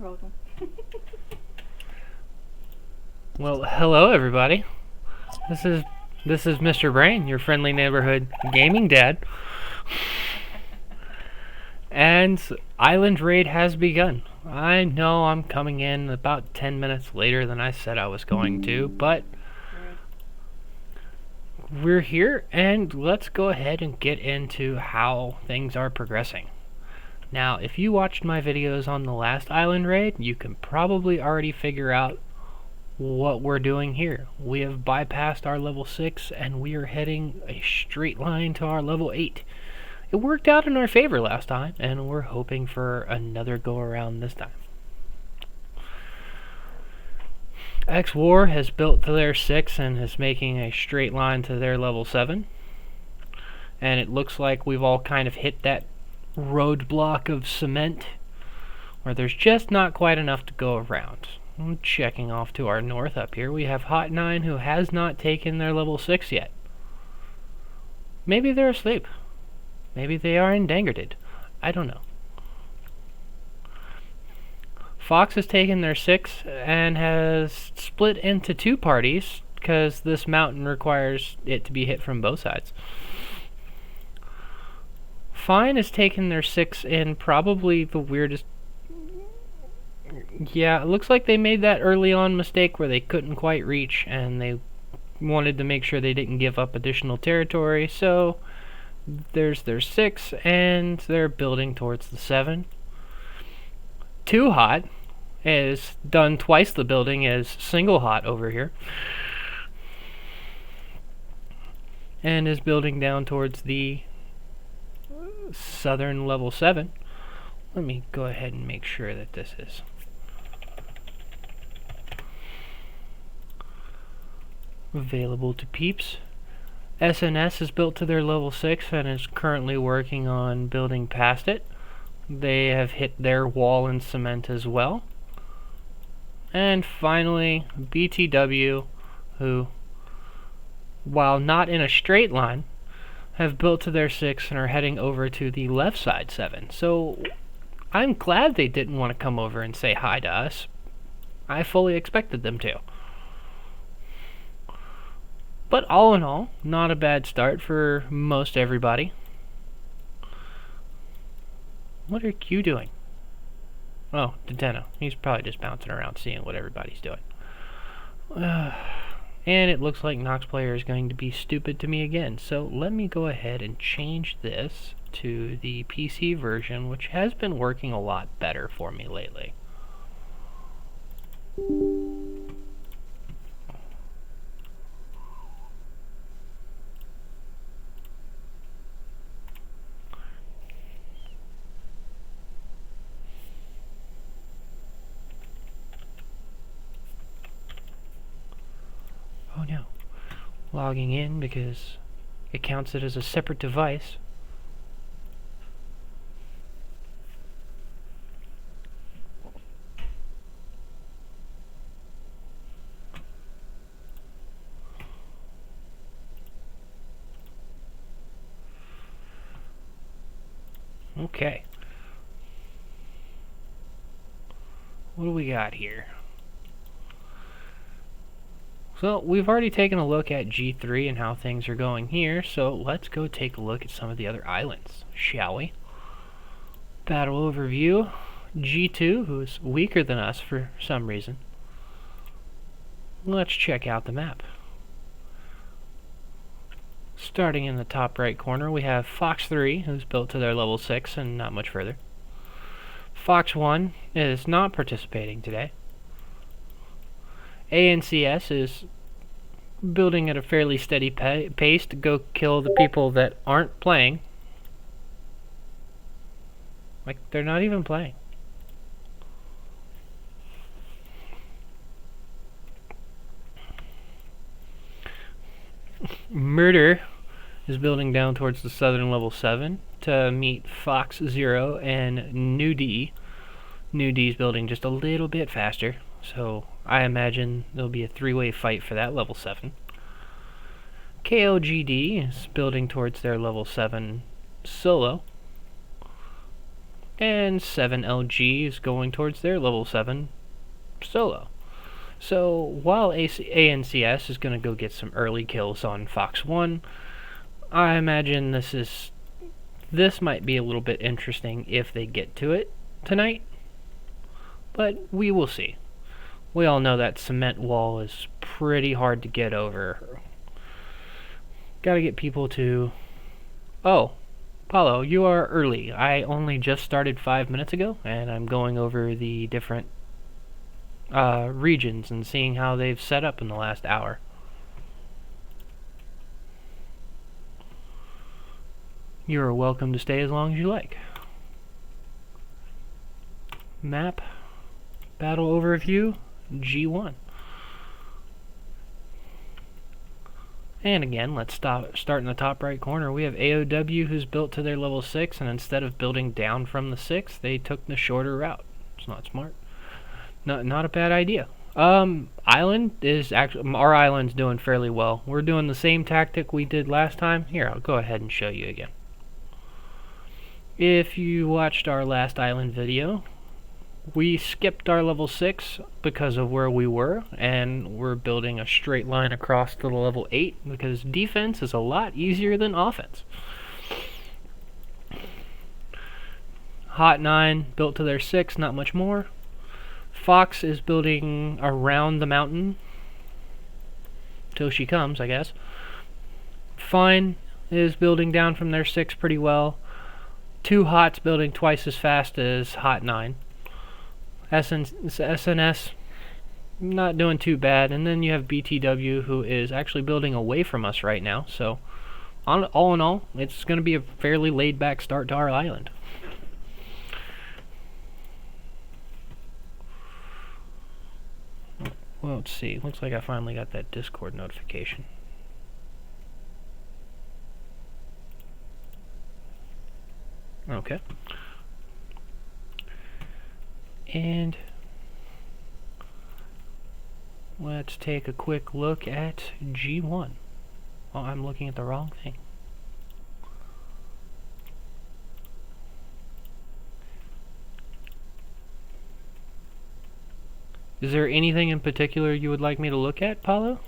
You're welcome. Well, hello everybody. This is Mr. Brain, your friendly neighborhood gaming dad. And Island Raid has begun. I know I'm coming in about 10 minutes later than I said I was going to, but we're here and let's go ahead and get into how things are progressing. Now, if you watched my videos on the last Island Raid, you can probably already figure out what we're doing here. We have bypassed our level 6 and we are heading a straight line to our level 8. It worked out in our favor last time and we're hoping for another go around this time. X-War has built to their 6 and is making a straight line to their level 7. And it looks like we've all kind of hit that roadblock of cement where there's just not quite enough to go around. Checking off to our north up here, we have Hot 9 who has not taken their level 6 yet. Maybe they're asleep. Maybe they are endangered. I don't know. Fox has taken their 6 and has split into 2 parties because this mountain requires it to be hit from both sides. Fine has taken their 6 in probably the weirdest... Yeah, it looks like they made that early on mistake where they couldn't quite reach and they wanted to make sure they didn't give up additional territory, so there's their 6 and they're building towards the 7. Too Hot is done twice the building as Single Hot over here and is building down towards the southern level 7. Let me go ahead and make sure that this is available to peeps. SNS is built to their level 6 and is currently working on building past it. They have hit their wall in cement as well. And finally, BTW, who, while not in a straight line, have built to their 6 and are heading over to the left side 7. So I'm glad they didn't want to come over and say hi to us. I fully expected them to. But all in all, not a bad start for most everybody. What are you doing? Oh, Denteno. He's probably just bouncing around seeing what everybody's doing. And it looks like Nox Player is going to be stupid to me again. So let me go ahead and change this to the PC version, which has been working a lot better for me lately. Oh no. Logging in because it counts it as a separate device. Okay. What do we got here? So we've already taken a look at G3 and how things are going here, so let's go take a look at some of the other islands, shall we? Battle overview. G2, who's weaker than us for some reason. Let's check out the map. Starting in the top right corner, we have Fox 3, who's built to their level 6 and not much further. Fox 1 is not participating today. ANCS is building at a fairly steady pace to go kill the people that aren't playing. Like, they're not even playing. Murder is building down towards the southern level 7 to meet Fox 0 and New D. New D's building just a little bit faster, so I imagine there'll be a 3-way fight for that level 7. KLGD is building towards their level 7 solo. and 7LG is going towards their level 7 solo. So while ANCS is going to go get some early kills on Fox 1, I imagine this might be a little bit interesting if they get to it tonight, but we will see. We all know that cement wall is pretty hard to get over. Gotta get people to... Oh, Paulo, you are early. I only just started 5 minutes ago, and I'm going over the different regions and seeing how they've set up in the last hour. You are welcome to stay as long as you like. Map, battle overview, G1. And again, let's start in the top right corner. We have AOW, who's built to their level 6, and instead of building down from the 6, they took the shorter route. It's not smart. Not a bad idea. Island is actually... Our island's doing fairly well. We're doing the same tactic we did last time. Here, I'll go ahead and show you again. If you watched our last island video, we skipped our level 6 because of where we were, and we're building a straight line across to the level 8 because defense is a lot easier than offense. Hot 9 built to their 6, not much more. Fox is building around the mountain till she comes, I guess. Fine is building down from their 6 pretty well. 2 Hot's building twice as fast as Hot 9. SNS not doing too bad, and then you have BTW, who is actually building away from us right now. So all in all, it's going to be a fairly laid back start to our island. Well, let's see. Looks like I finally got that Discord notification. Okay. And let's take a quick look at G1. Oh, I'm looking at the wrong thing. Is there anything in particular you would like me to look at, Paulo?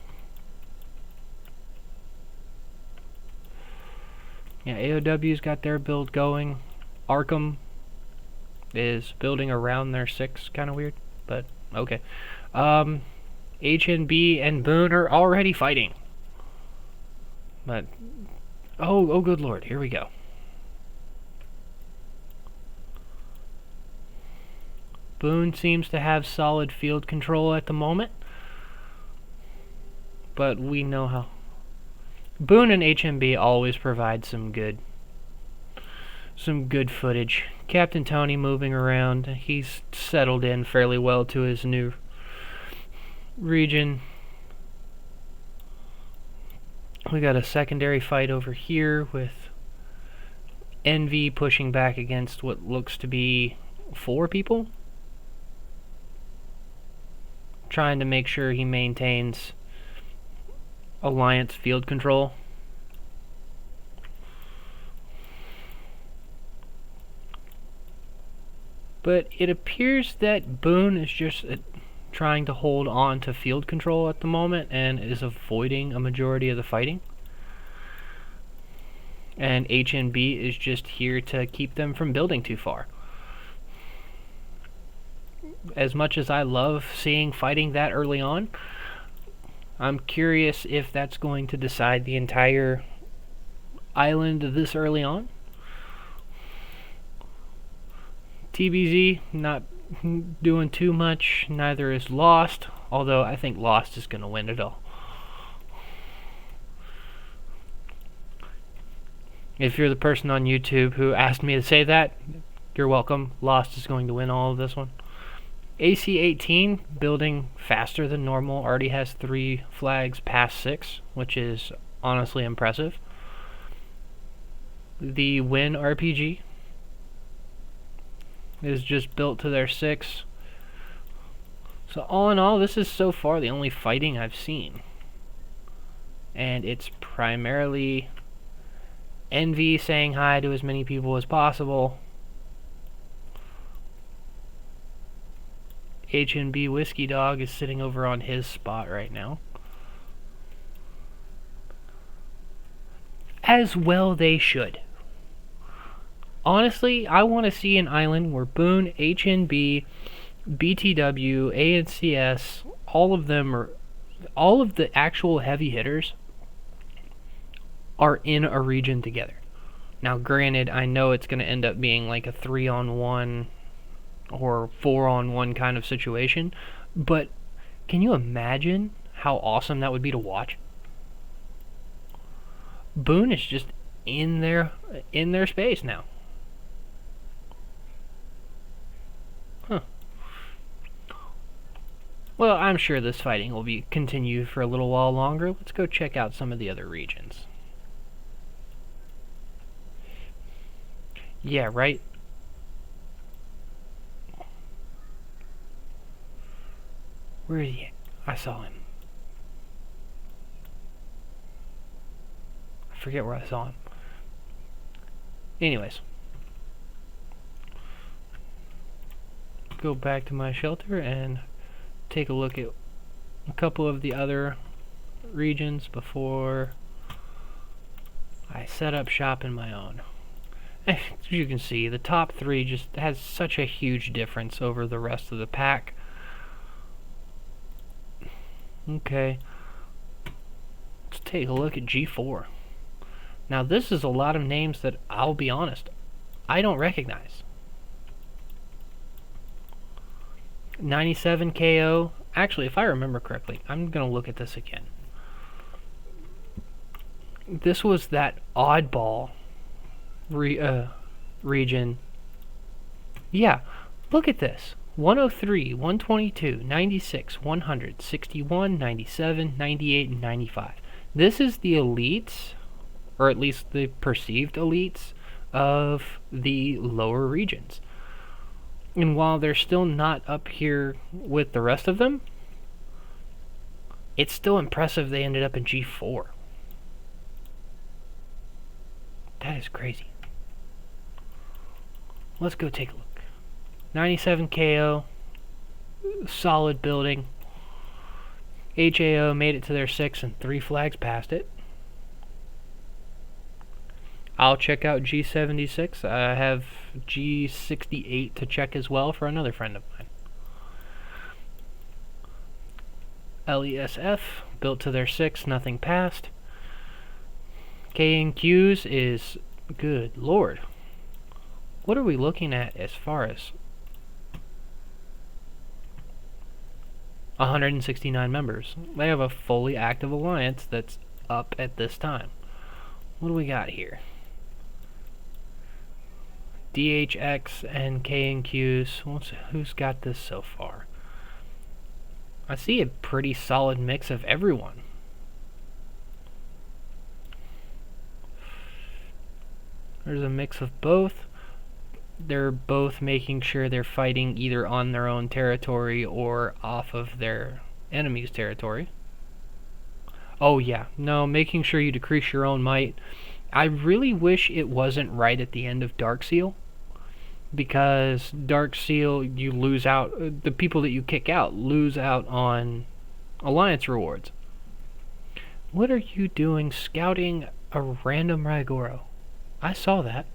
Yeah, AOW's got their build going. Arkham is building around their 6, kind of weird, but okay. HNB and Boone are already fighting. But, oh good lord, here we go. Boone seems to have solid field control at the moment, but we know how. Boone and HMB always provide some good footage. Captain Tony moving around. He's settled in fairly well to his new region. We got a secondary fight over here with Envy pushing back against what looks to be 4 people, trying to make sure he maintains Alliance field control. But it appears that Boone is just trying to hold on to field control at the moment and is avoiding a majority of the fighting. And HNB is just here to keep them from building too far. As much as I love seeing fighting that early on, I'm curious if that's going to decide the entire island this early on. TBZ not doing too much, neither is Lost, although I think Lost is going to win it all. If you're the person on YouTube who asked me to say that, you're welcome. Lost is going to win all of this one. AC-18, building faster than normal, already has 3 flags past 6, which is honestly impressive. The Win RPG is just built to their 6. So all in all, this is so far the only fighting I've seen. And it's primarily Envy saying hi to as many people as possible. HNB Whiskey Dog is sitting over on his spot right now. As well they should. Honestly, I want to see an island where Boone, HNB, BTW, ANCS, all of the actual heavy hitters are in a region together. Now, granted, I know it's going to end up being like a 3-on-1 or 4-on-1 kind of situation, but can you imagine how awesome that would be to watch? Boone is just in their space now. Huh. Well, I'm sure this fighting will be continued for a little while longer. Let's go check out some of the other regions. Yeah, right? Where is he? I saw him. I forget where I saw him. Anyways. Go back to my shelter and take a look at a couple of the other regions before I set up shop in my own. As you can see, the top 3 just has such a huge difference over the rest of the pack. Okay, let's take a look at G4. Now this is a lot of names that, I'll be honest, I don't recognize. 97 KO. Actually, if I remember correctly, I'm going to look at this again. This was that oddball region. Yeah, look at this. 103, 122, 96, 100, 61, 97, 98, and 95. This is the elites, or at least the perceived elites, of the lower regions. And while they're still not up here with the rest of them, it's still impressive they ended up in G4. That is crazy. Let's go take a look. 97 KO, solid building. HAO made it to their 6 and 3 flags past it. I'll check out G76. I have G68 to check as well for another friend of mine. LESF, built to their 6, nothing passed. K&Q's is, good lord. What are we looking at as far as 169 members? They have a fully active alliance that's up at this time. What do we got here? DHX and K&Q's. Who's got this so far? I see a pretty solid mix of everyone. There's a mix of both. They're both making sure they're fighting either on their own territory or off of their enemy's territory. Oh yeah, no, making sure you decrease your own might. I really wish it wasn't right at the end of Darkseal, because Darkseal, you lose out, the people that you kick out lose out on alliance rewards. What are you doing scouting a random Raigoro? I saw that.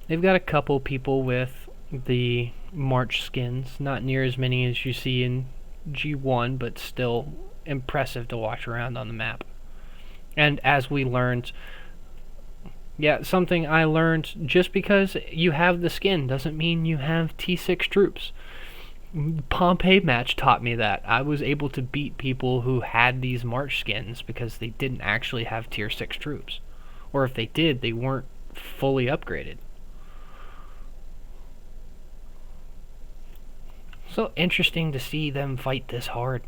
They've got a couple people with the March skins, not near as many as you see in G1, but still impressive to watch around on the map. And as we learned, yeah, something I learned, just because you have the skin doesn't mean you have T6 troops. Pompeii match taught me that. I was able to beat people who had these March skins because they didn't actually have tier 6 troops. Or if they did, they weren't fully upgraded. So interesting to see them fight this hard.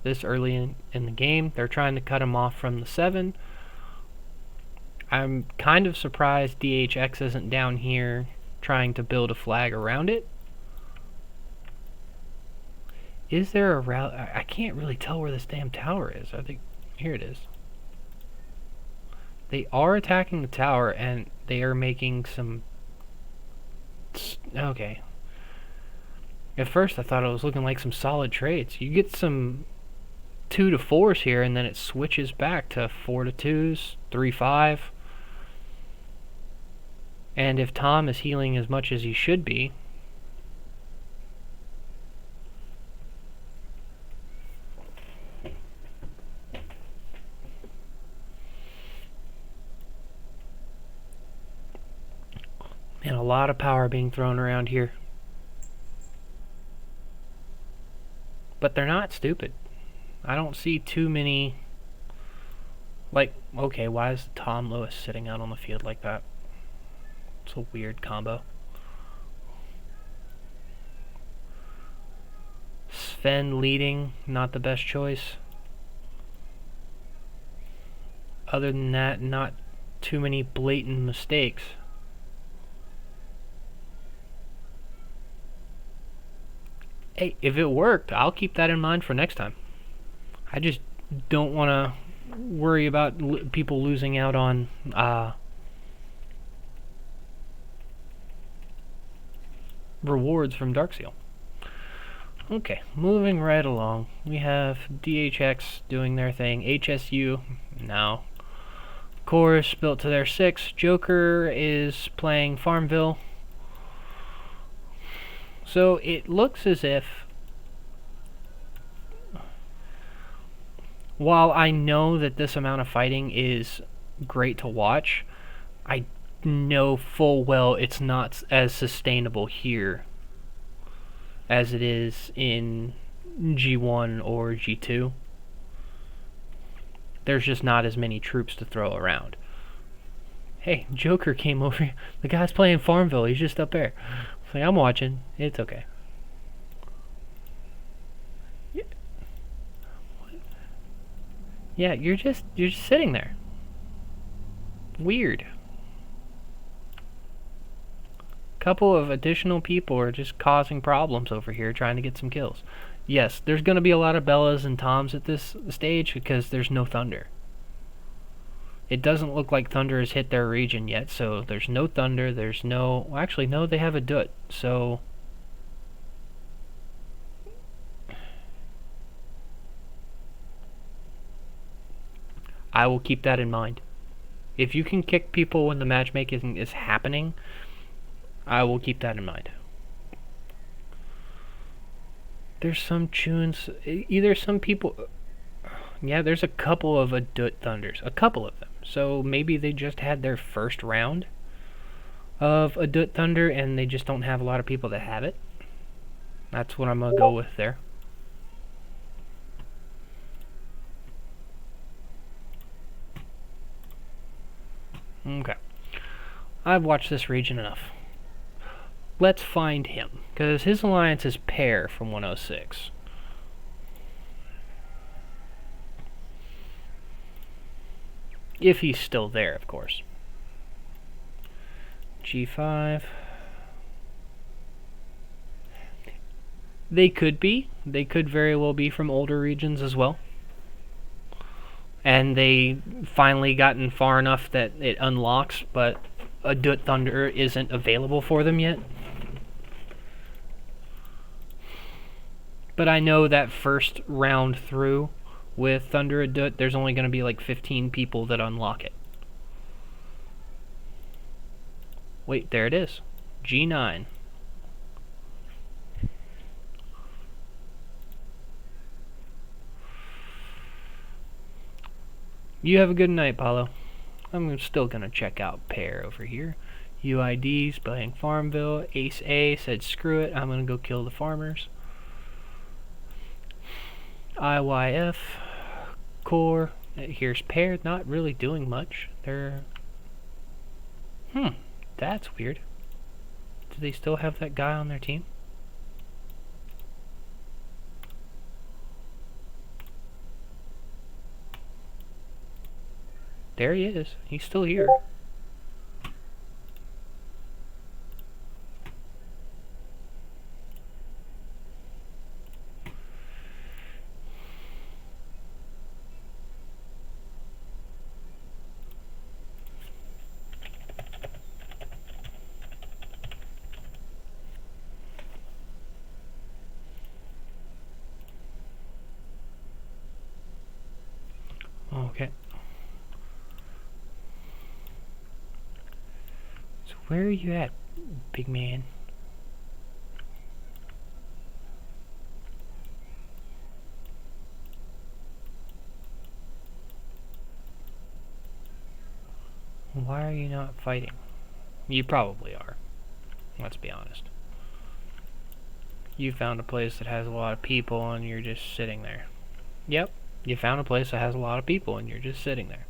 This early in the game. They're trying to cut him off from the 7. I'm kind of surprised DHX isn't down here trying to build a flag around it. Is there a route? I can't really tell where this damn tower is. I think here it is. They are attacking the tower, and They are making some... Okay. At first I thought it was looking like some solid trades. You get some 2 to 4s here, and then it switches back to 4 to 2s, 3-5. And if Tom is healing as much as he should be, and a lot of power being thrown around here. But they're not stupid. I don't see too many... Like, okay, why is Tom Lewis sitting out on the field like that? It's a weird combo. Sven leading, not the best choice. Other than that, not too many blatant mistakes. Hey, if it worked, I'll keep that in mind for next time. I just don't want to worry about people losing out on rewards from Darkseal. Okay, moving right along. We have DHX doing their thing. HSU now. Chorus built to their 6. Joker is playing Farmville. So it looks as if, while I know that this amount of fighting is great to watch, I know full well it's not as sustainable here as it is in G1 or G2. There's just not as many troops to throw around. Hey, Joker came over. The guy's playing Farmville. He's just up there. Like, I'm watching. It's okay. Yeah, you're just sitting there. Weird. Couple of additional people are just causing problems over here trying to get some kills. Yes, there's going to be a lot of Bellas and Toms at this stage because there's no Thunder. It doesn't look like Thunder has hit their region yet, so there's no Thunder, there's no... Well, actually, no, they have a Dut, so... I will keep that in mind. If you can kick people when the matchmaking is happening, I will keep that in mind. There's some tunes... Either some people... Yeah, there's a couple of Adut Thunders. A couple of them. So maybe they just had their first round of Adut Thunder and they just don't have a lot of people that have it. That's what I'm going to go with there. Okay. I've watched this region enough. Let's find him, because his alliance is Pear from 106. If he's still there, of course. G5. They could be. They could very well be from older regions as well. And they finally gotten far enough that it unlocks, but Adut Thunder isn't available for them yet. But I know that first round through with Thunder Adut, there's only going to be like 15 people that unlock it. Wait, there it is. G9. You have a good night, Paulo. I'm still going to check out Pear over here. UID's playing Farmville. Ace A said screw it, I'm going to go kill the farmers. IYF. Core. Here's Pear, not really doing much. They're... that's weird. Do they still have that guy on their team? There he is. He's still here. Where are you at, big man? Why are you not fighting? You probably are. Let's be honest. You found a place that has a lot of people and you're just sitting there. Yep, you found a place that has a lot of people and you're just sitting there.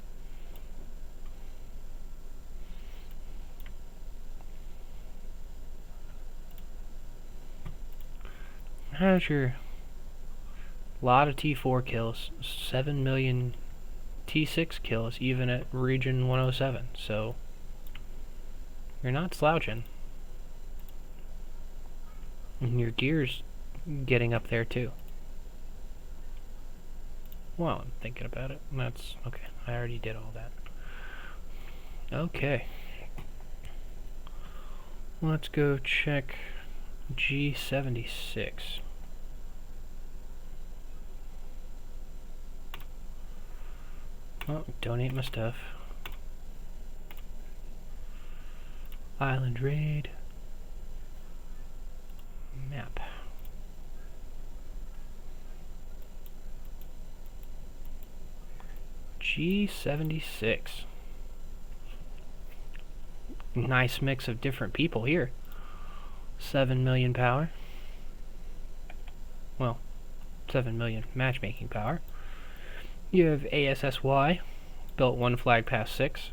How's your lot of T4 kills, 7 million T6 kills even at region 107, so you're not slouching. And your gear's getting up there too. Well, I'm thinking about it. That's okay. I already did all that. Okay. Let's go check G76. Oh, donate my stuff. Island raid. Map. G76. Nice mix of different people here. 7 million power. Well, 7 million matchmaking power. You have ASSY, built 1 flag past 6.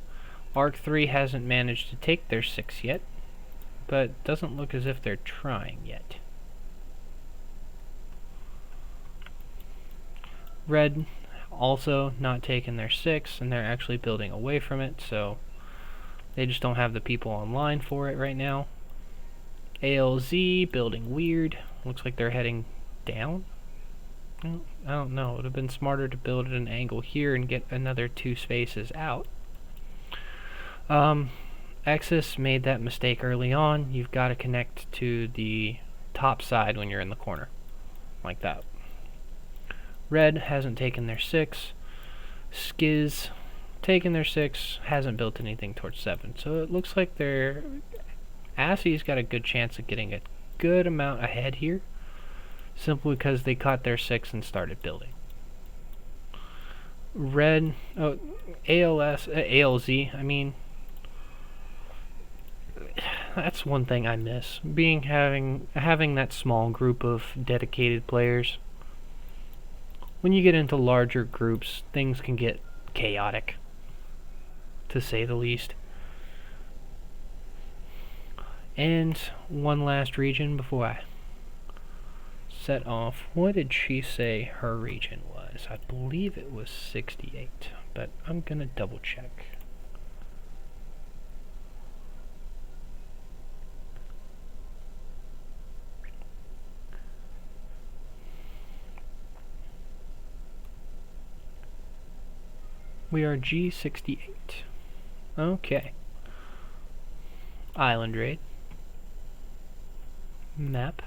ARC 3 hasn't managed to take their 6 yet, but doesn't look as if they're trying yet. Red also not taking their 6, and they're actually building away from it, so they just don't have the people online for it right now. ALZ building weird. Looks like they're heading down. Well, I don't know. It would have been smarter to build at an angle here and get another 2 spaces out. Exus made that mistake early on. You've got to connect to the top side when you're in the corner. Like that. Red hasn't taken their 6. Skiz taken their 6. Hasn't built anything towards 7. So it looks like their Assie's got a good chance of getting a good amount ahead here. Simply because they caught their 6 and started building. Red, ALZ, I mean, that's one thing I miss. Having that small group of dedicated players. When you get into larger groups, things can get chaotic, to say the least. And one last region before I set off. What did she say her region was? I believe it was 68, but I'm gonna double check. We are G68. Okay. Island raid. Map.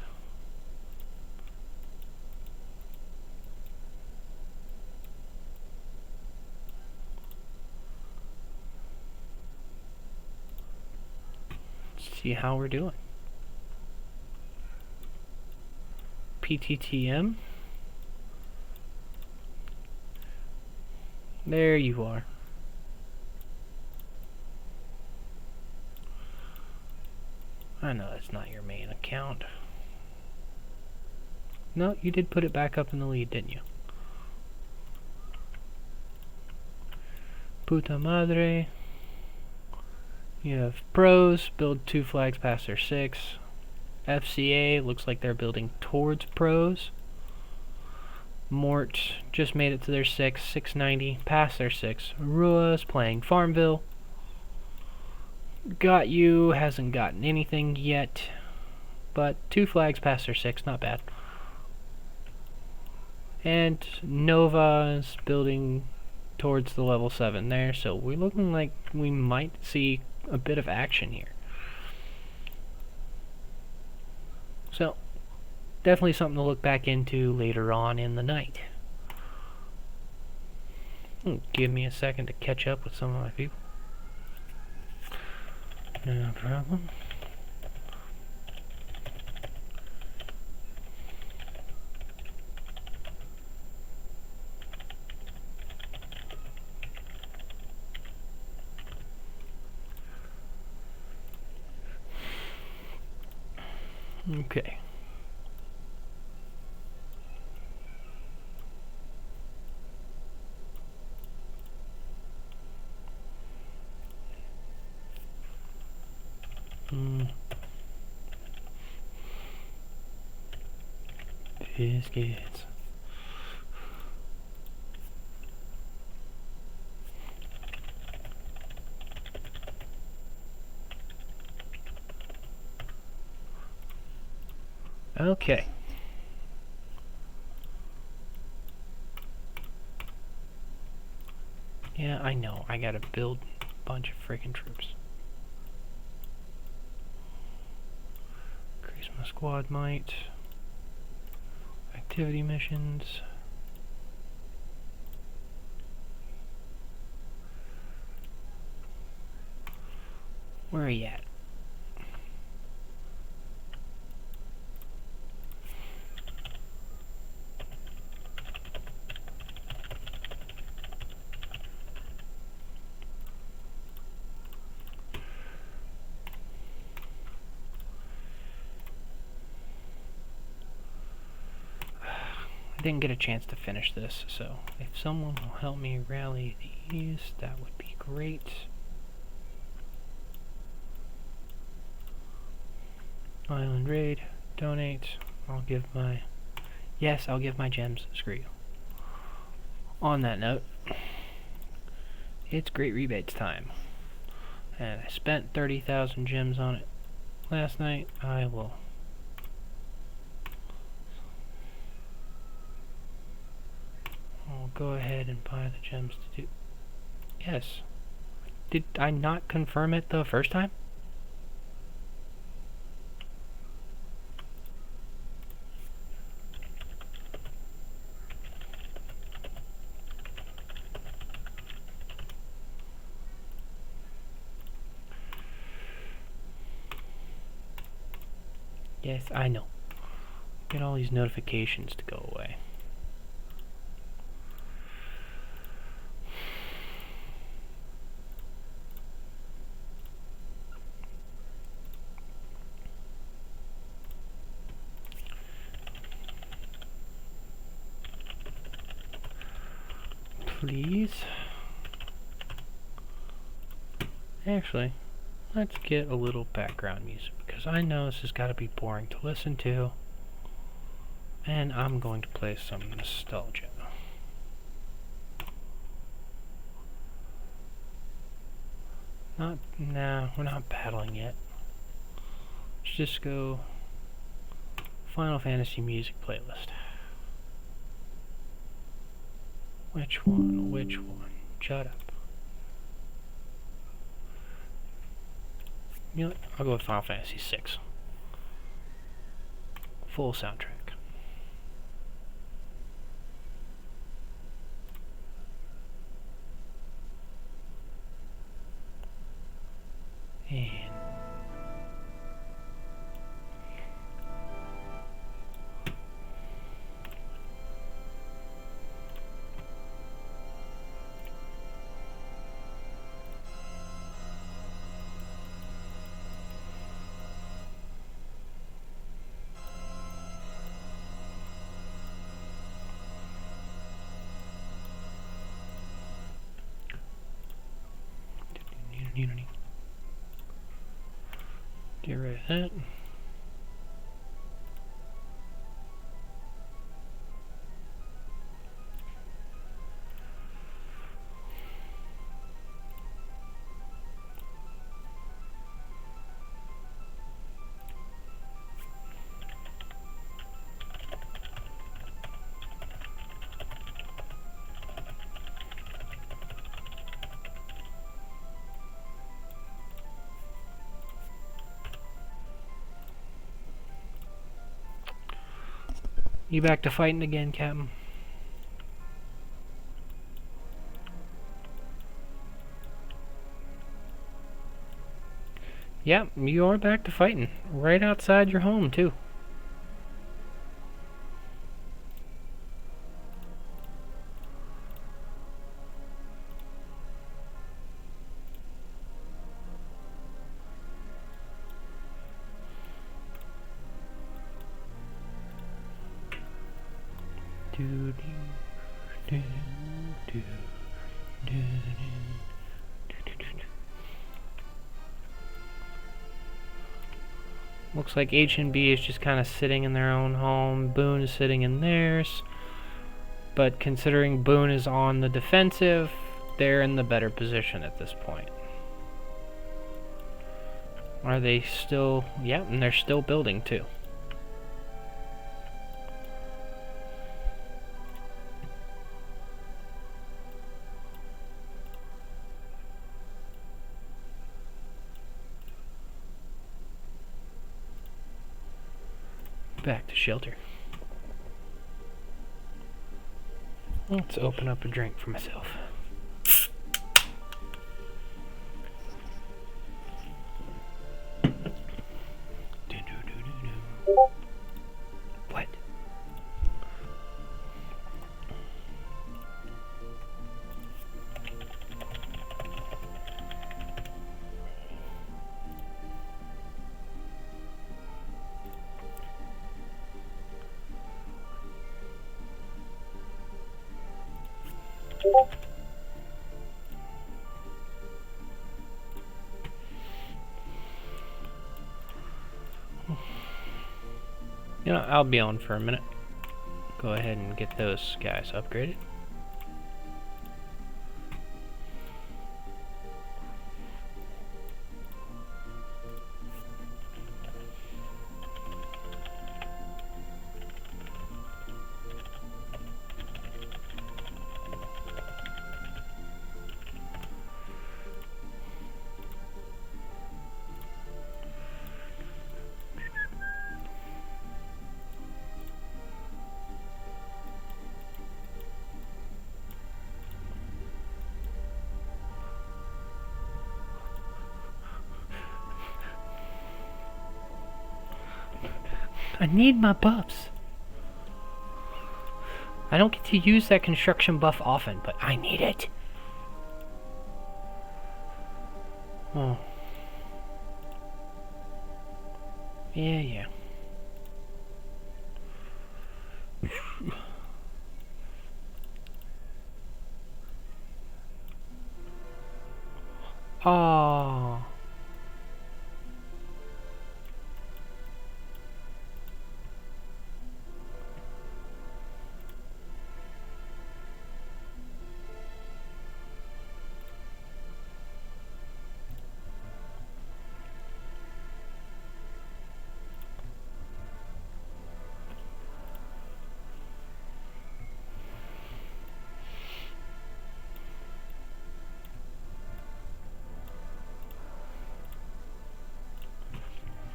See how we're doing. PTTM. There you are. I know that's not your main account. No, you did put it back up in the lead, didn't you? Puta madre. You have pros, build 2 flags past their 6. FCA, looks like they're building towards pros. Mort just made it to their 6, 690, past their 6. Rua's playing Farmville. Got You hasn't gotten anything yet, but 2 flags past their 6, not bad. And Nova is building towards the level 7 there, so we're looking like we might see a bit of action here. So, definitely something to look back into later on in the night. Give me a second to catch up with some of my people. No problem. Okay. Biscuits. Okay. Yeah, I know. I gotta build a bunch of freaking troops. Increase my squad might. Activity missions. Where are you at? I didn't get a chance to finish this, so if someone will help me rally these, that would be great. Island raid, donate. I'll give my gems. Screw you. On that note, it's great rebates time, and I spent 30,000 gems on it last night. I'll go ahead and buy the gems to do. Yes. Did I not confirm it the first time? Yes, I know. Get all these notifications to go away. Please. Actually, let's get a little background music, because I know this has got to be boring to listen to, and I'm going to play some nostalgia. Nah, we're not battling yet. Let's just go Final Fantasy music playlist. Which one? Which one? Shut up. You know what? I'll go with Final Fantasy VI. Full soundtrack. And get rid of that. You back to fighting again, Captain? Yep, you are back to fighting. Right outside your home, too. Looks like H&B is just kind of sitting in their own home. Boone is sitting in theirs. But considering Boone is on the defensive, they're in the better position at this point. Are they still... Yeah, and they're still building too. Back to shelter. Let's open up a drink for myself. What? You know, I'll be on for a minute. Go ahead and get those guys upgraded. I need my buffs. I don't get to use that construction buff often, but I need it. Oh. Yeah. Oh.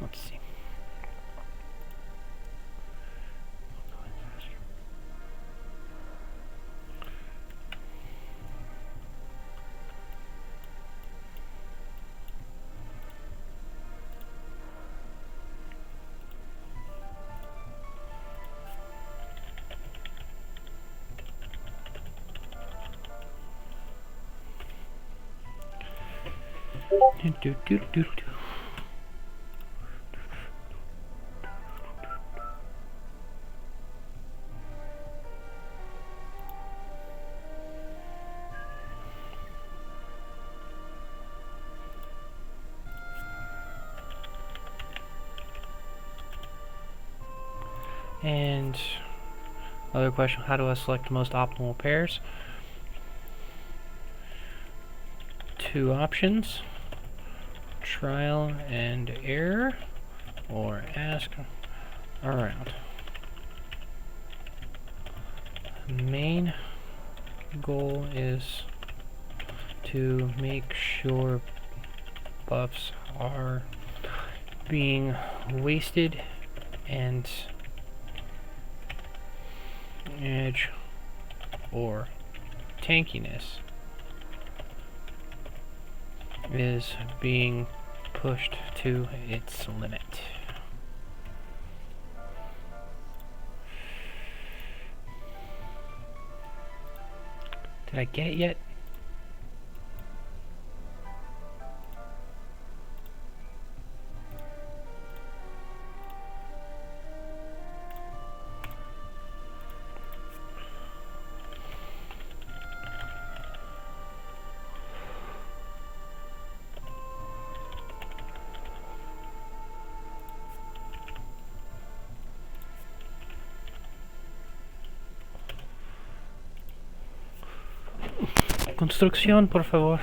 Let's see. And other question, how do I select the most optimal pairs? Two options: trial and error, or ask around. Main goal is to make sure buffs are being wasted and edge or tankiness is being pushed to its limit. Did I get it yet? Construcción, por favor.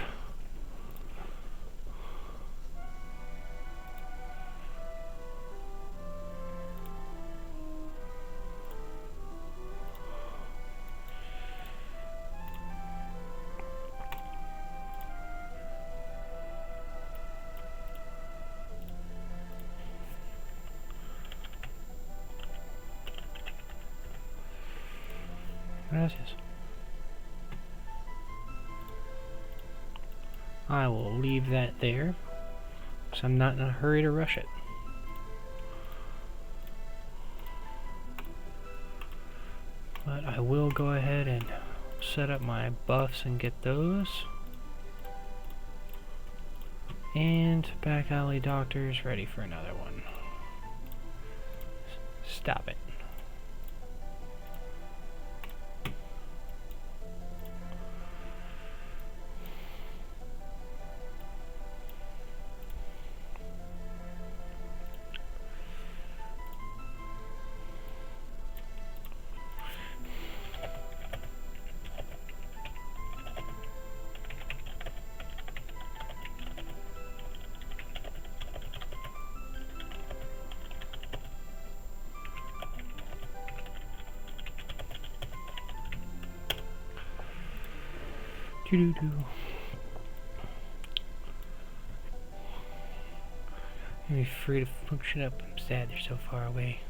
Gracias. I will leave that there, because I'm not in a hurry to rush it. But I will go ahead and set up my buffs and get those. And back alley doctors ready for another one. Stop it. Doo-doo-doo. You're free to function up. I'm sad they're so far away.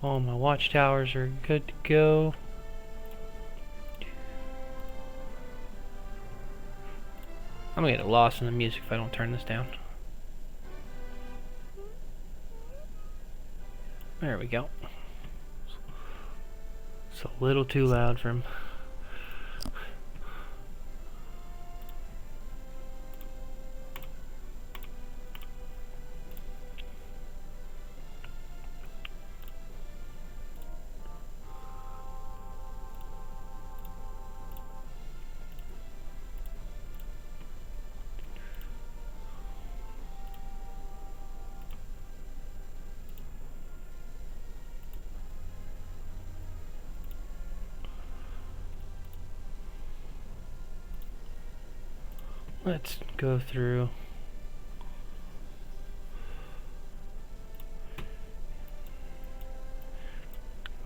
All my watchtowers are good to go. I'm gonna get lost in the music if I don't turn this down. There we go. It's a little too loud for him. Let's go through.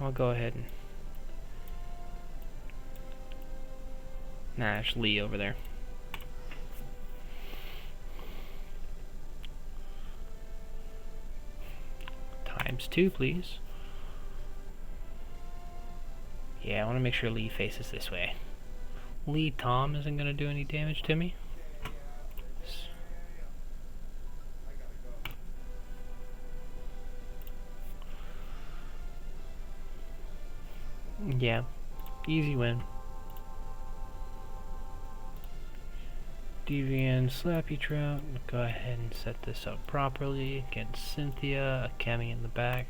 I'll go ahead and... Nah, it's Lee over there. ×2, please. Yeah, I want to make sure Lee faces this way. Lee Tom isn't going to do any damage to me. Yeah, easy win. Deviant, Slappy Trout, go ahead and set this up properly against Cynthia, a Kemi in the back.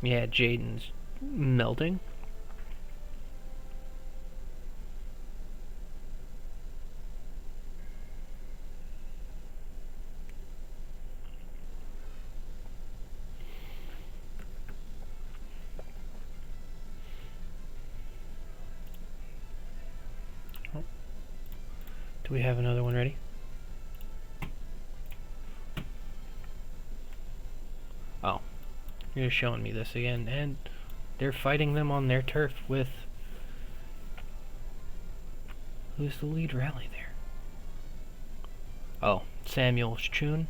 Yeah, Jaden's melting. Do we have another one ready? Oh, you're showing me this again, and they're fighting them on their turf with... Who's the lead rally there? Oh, Samuel Chun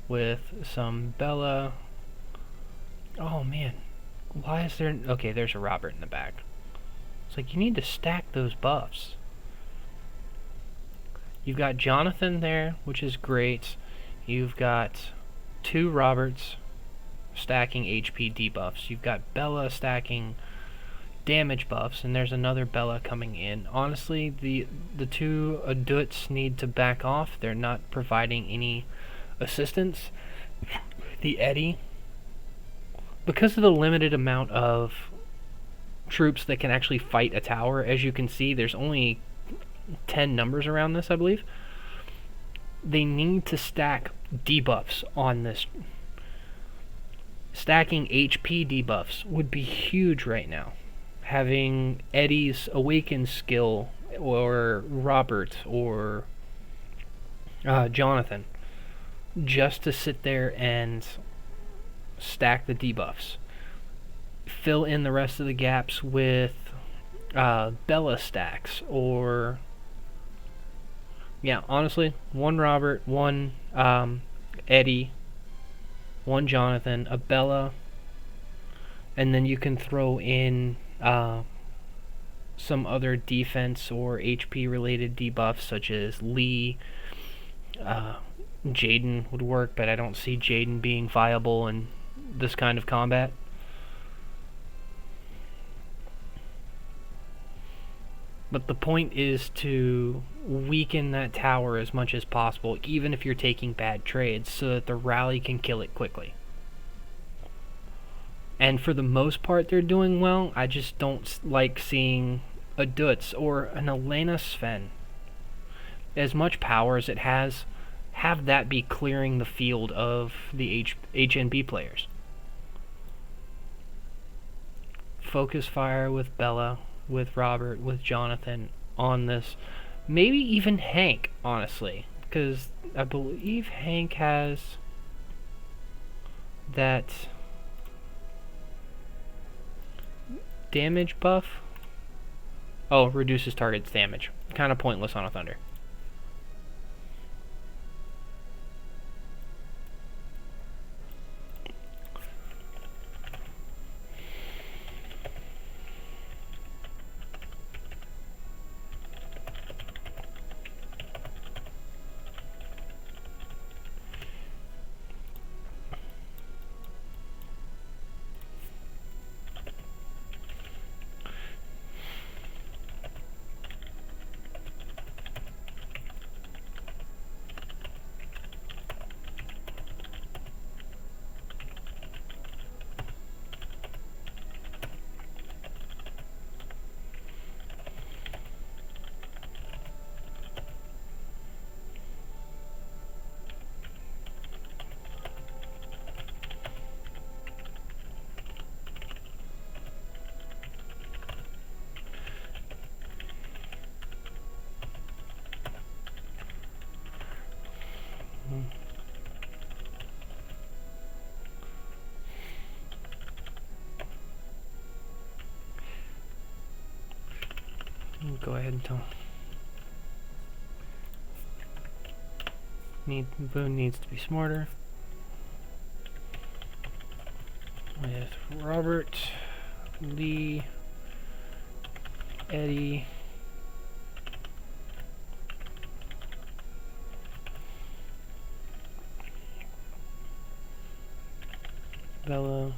with some Bella. Oh man, why is there... Okay, there's a Robert in the back. It's like, you need to stack those buffs. You've got Jonathan there, which is great. You've got 2 Roberts stacking HP debuffs. You've got Bella stacking damage buffs, and there's another Bella coming in. Honestly, the 2 Aduts need to back off. They're not providing any assistance. The Eddie, because of the limited amount of troops that can actually fight a tower, as you can see, there's only 10 numbers around this, I believe. They need to stack debuffs on this. Stacking HP debuffs would be huge right now. Having Eddie's Awaken skill, or Robert, or Jonathan, just to sit there and stack the debuffs. Fill in the rest of the gaps with Bella stacks, or... Yeah, honestly, 1 Robert, 1 Eddie, 1 Jonathan, a Bella, and then you can throw in some other defense or HP related debuffs such as Lee. Jaden would work, but I don't see Jaden being viable in this kind of combat. But the point is to weaken that tower as much as possible, even if you're taking bad trades, so that the rally can kill it quickly. And for the most part, they're doing well. I just don't like seeing a Dutz or an Elena Sven, as much power as it has, have that be clearing the field of the HNB players. Focus fire with Bella, with Robert, with Jonathan on this. Maybe even Hank, honestly, because I believe Hank has that damage buff. Oh, reduces target's damage. Kind of pointless on a Thunder. Go ahead and tell. Boone needs to be smarter. With Robert, Lee, Eddie, Bella,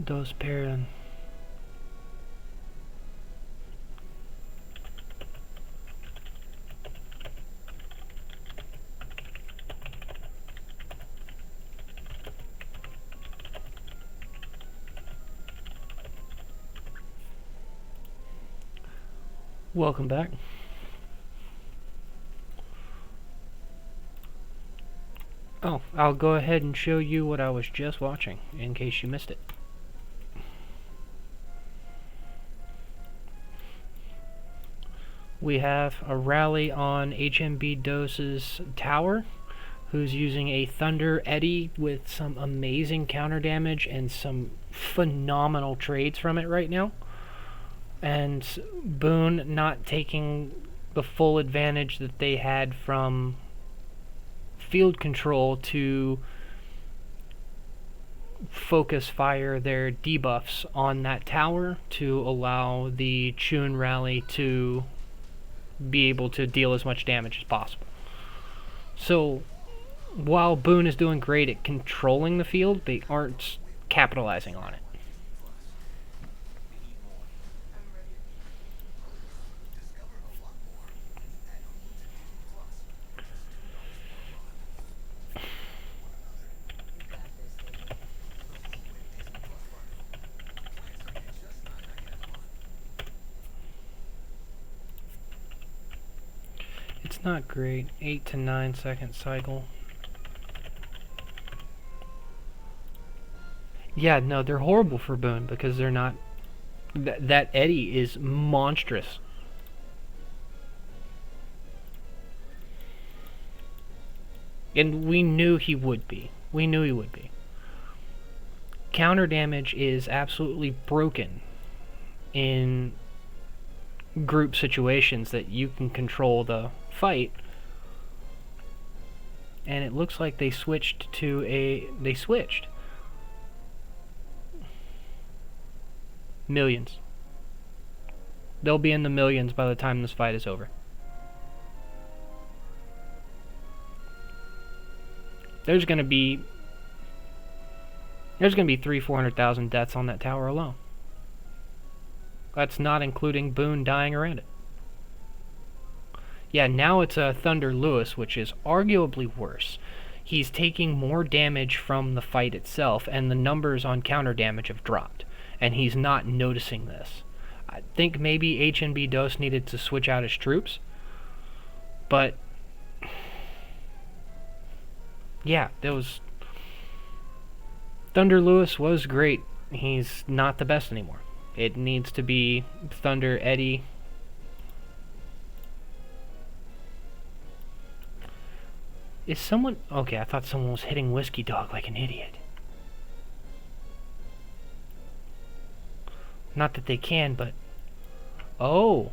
Dos Perrin. Welcome back. Oh, I'll go ahead and show you what I was just watching, in case you missed it. We have a rally on HMB Dose's tower, who's using a Thunder Eddy with some amazing counter damage and some phenomenal trades from it right now. And Boone not taking the full advantage that they had from field control to focus fire their debuffs on that tower to allow the Chun rally to be able to deal as much damage as possible. So while Boone is doing great at controlling the field, they aren't capitalizing on it. It's not great. 8 to 9 second cycle. Yeah, no, they're horrible for Boone because they're not... that Eddy is monstrous. And we knew he would be. We knew he would be. Counter damage is absolutely broken in group situations that you can control the fight. And it looks like they switched to a... they switched. Millions. They'll be in the millions by the time this fight is over. There's gonna be 300,000-400,000 deaths on that tower alone. That's not including Boone dying around it. Yeah, now it's a Thunder Lewis, which is arguably worse. He's taking more damage from the fight itself, and the numbers on counter damage have dropped. And he's not noticing this. I think maybe HNB Dose needed to switch out his troops. But yeah, there was... Thunder Lewis was great. He's not the best anymore. It needs to be Thunder Eddy. Is someone... okay, I thought someone was hitting Whiskey Dog like an idiot. Not that they can, but... oh!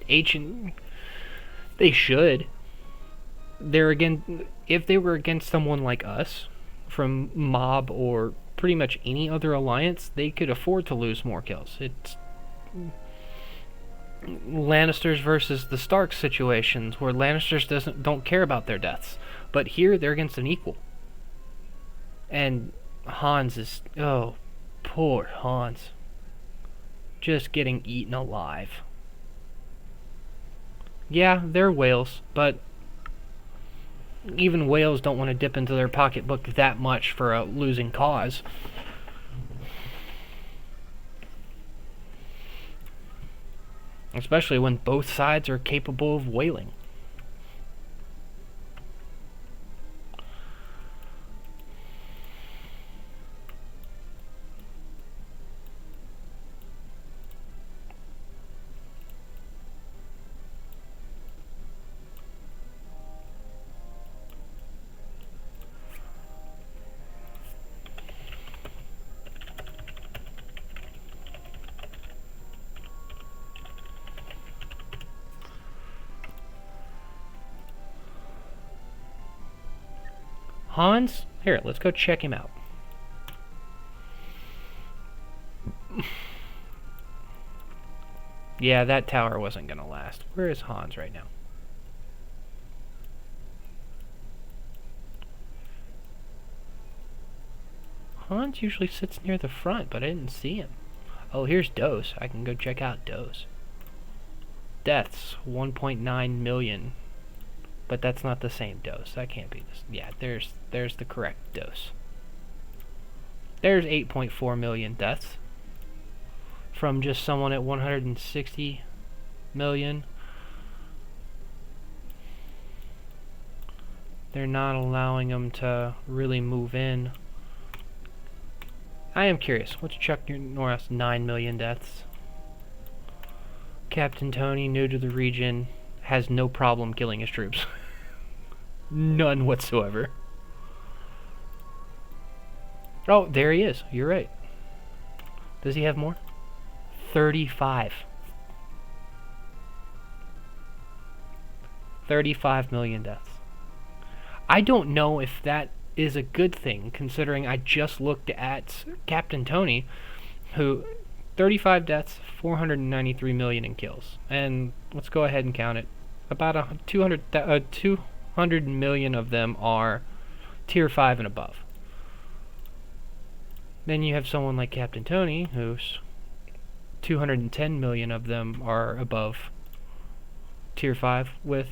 They should. They're again... if they were against someone like us, from Mob or pretty much any other alliance, they could afford to lose more kills. It's... Lannisters versus the Starks situations, where Lannisters don't care about their deaths. But here, they're against an equal. And Hans is... oh, poor Hans. Just getting eaten alive. Yeah, they're whales, but even whales don't want to dip into their pocketbook that much for a losing cause. Especially when both sides are capable of whaling. Hans? Here, let's go check him out. Yeah, that tower wasn't gonna last. Where is Hans right now? Hans usually sits near the front, but I didn't see him. Oh, here's Dose. I can go check out Dose. Deaths, 1.9 million. But that's not the same Dose. That can't be this. Yeah, there's the correct Dose. There's 8.4 million deaths from just someone at 160 million. They're not allowing them to really move in. I am curious. What's Chuck Norris? 9 million deaths. Captain Tony, new to the region, has no problem killing his troops. None whatsoever. Oh, there he is. You're right. Does he have more? 35. 35 million deaths. I don't know if that is a good thing, considering I just looked at Captain Tony, who 35 deaths, 493 million in kills. And let's go ahead and count it. About 200 million of them are tier 5 and above. Then you have someone like Captain Tony, who's 210 million of them are above tier 5 with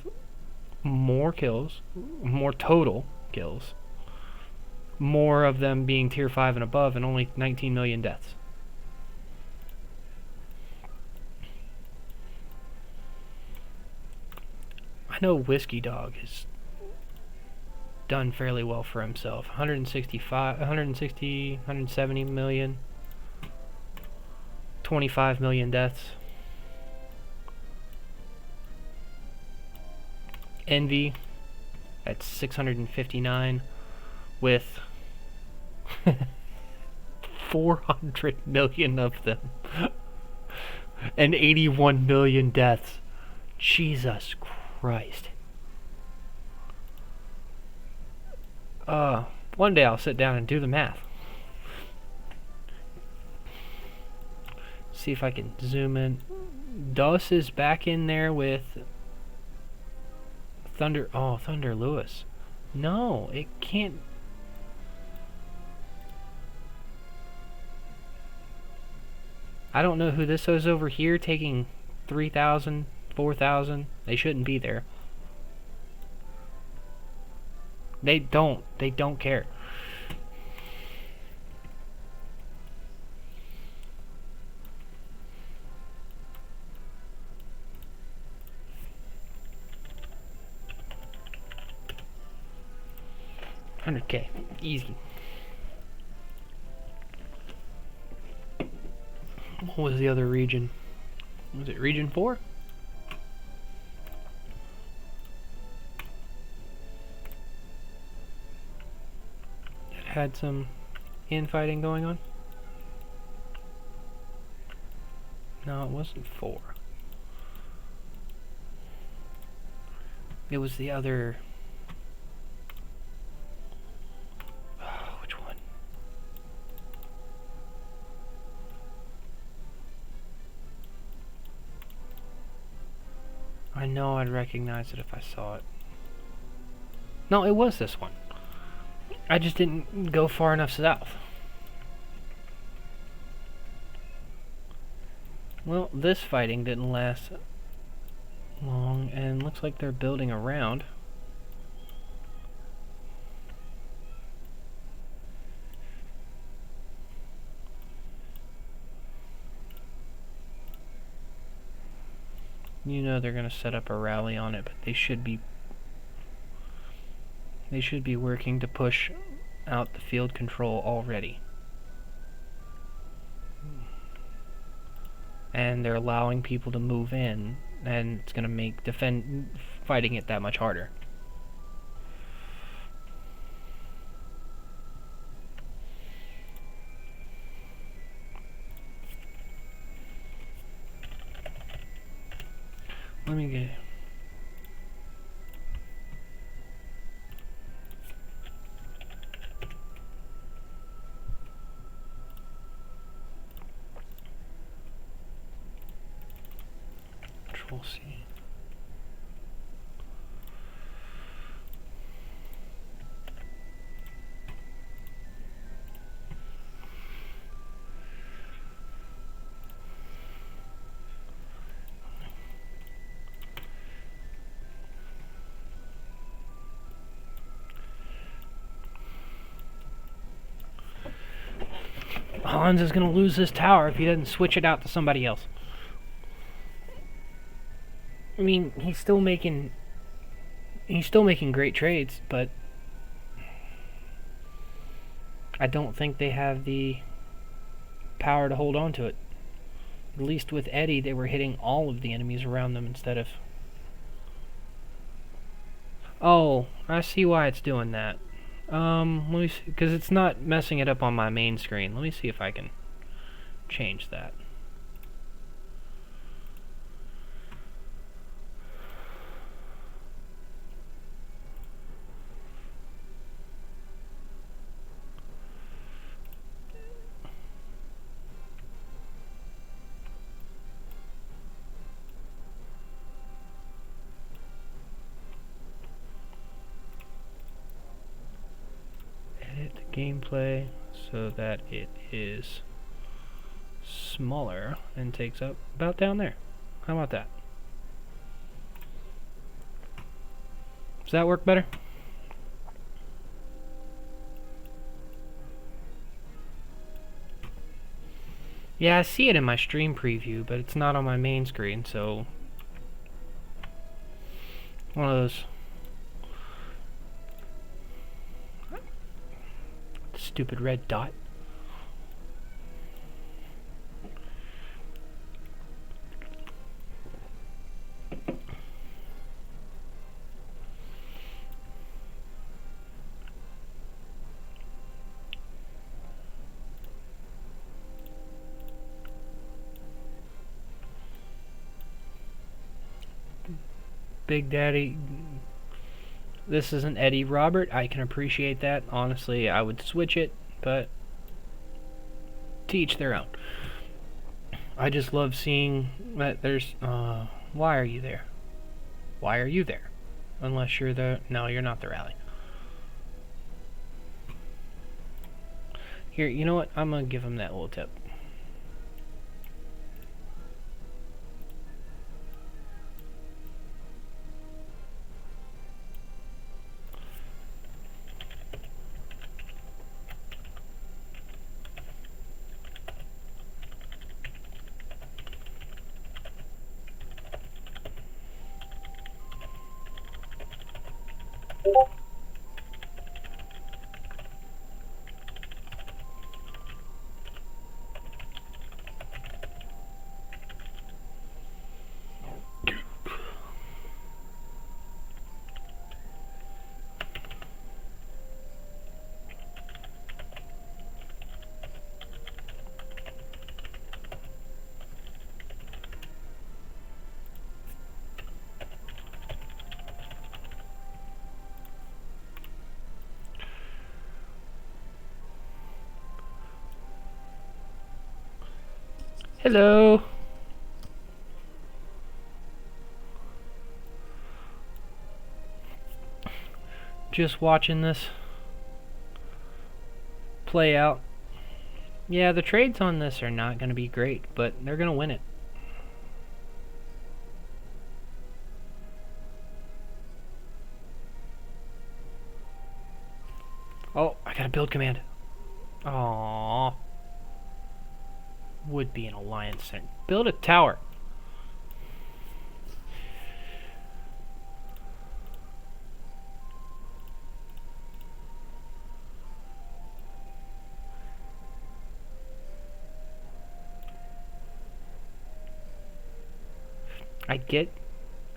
more kills, more total kills, more of them being tier 5 and above, and only 19 million deaths. I know Whiskey Dog has done fairly well for himself. 170 million, 25 million deaths. Envy at 659 with 400 million of them and 81 million deaths. Jesus Christ. One day I'll sit down and do the math. See if I can zoom in. Dos is back in there with Thunder. Oh, Thunder Lewis. No, it can't. I don't know who this is over here taking 3,000, 4,000. They shouldn't be there. They don't care. $100K, easy. What was the other region? Was it Region 4? It had some infighting going on? No, it wasn't 4. It was the other... which one? I know I'd recognize it if I saw it. No, it was this one. I just didn't go far enough south. Well, this fighting didn't last long, and looks like they're building around. You know they're going to set up a rally on it, but they should be working to push out the field control already. And they're allowing people to move in, and it's going to make fighting it that much harder. Let me get... Control-C. Hans is going to lose this tower if he doesn't switch it out to somebody else. I mean, he's still making great trades, but I don't think they have the power to hold on to it. At least with Eddie, they were hitting all of the enemies around them instead of... Oh, I see why it's doing that. Let me see, because it's not messing it up on my main screen. Let me see if I can change that. Edit gameplay so that it is smaller and takes up about down there. How about that? Does that work better? Yeah, I see it in my stream preview, but it's not on my main screen, so... One of those... Stupid red dot. Big Daddy, this isn't Eddie Robert. I can appreciate that. Honestly, I would switch it, but to each their own. I just love seeing that there's... why are you there? Why are you there? Unless you're the... No, you're not the rally. Here, you know what? I'm gonna give him that little tip. Hello! Just watching this play out. Yeah, the trades on this are not going to be great, but they're going to win it. Oh, I got a build command. Aww. Would be an alliance center. Build a tower.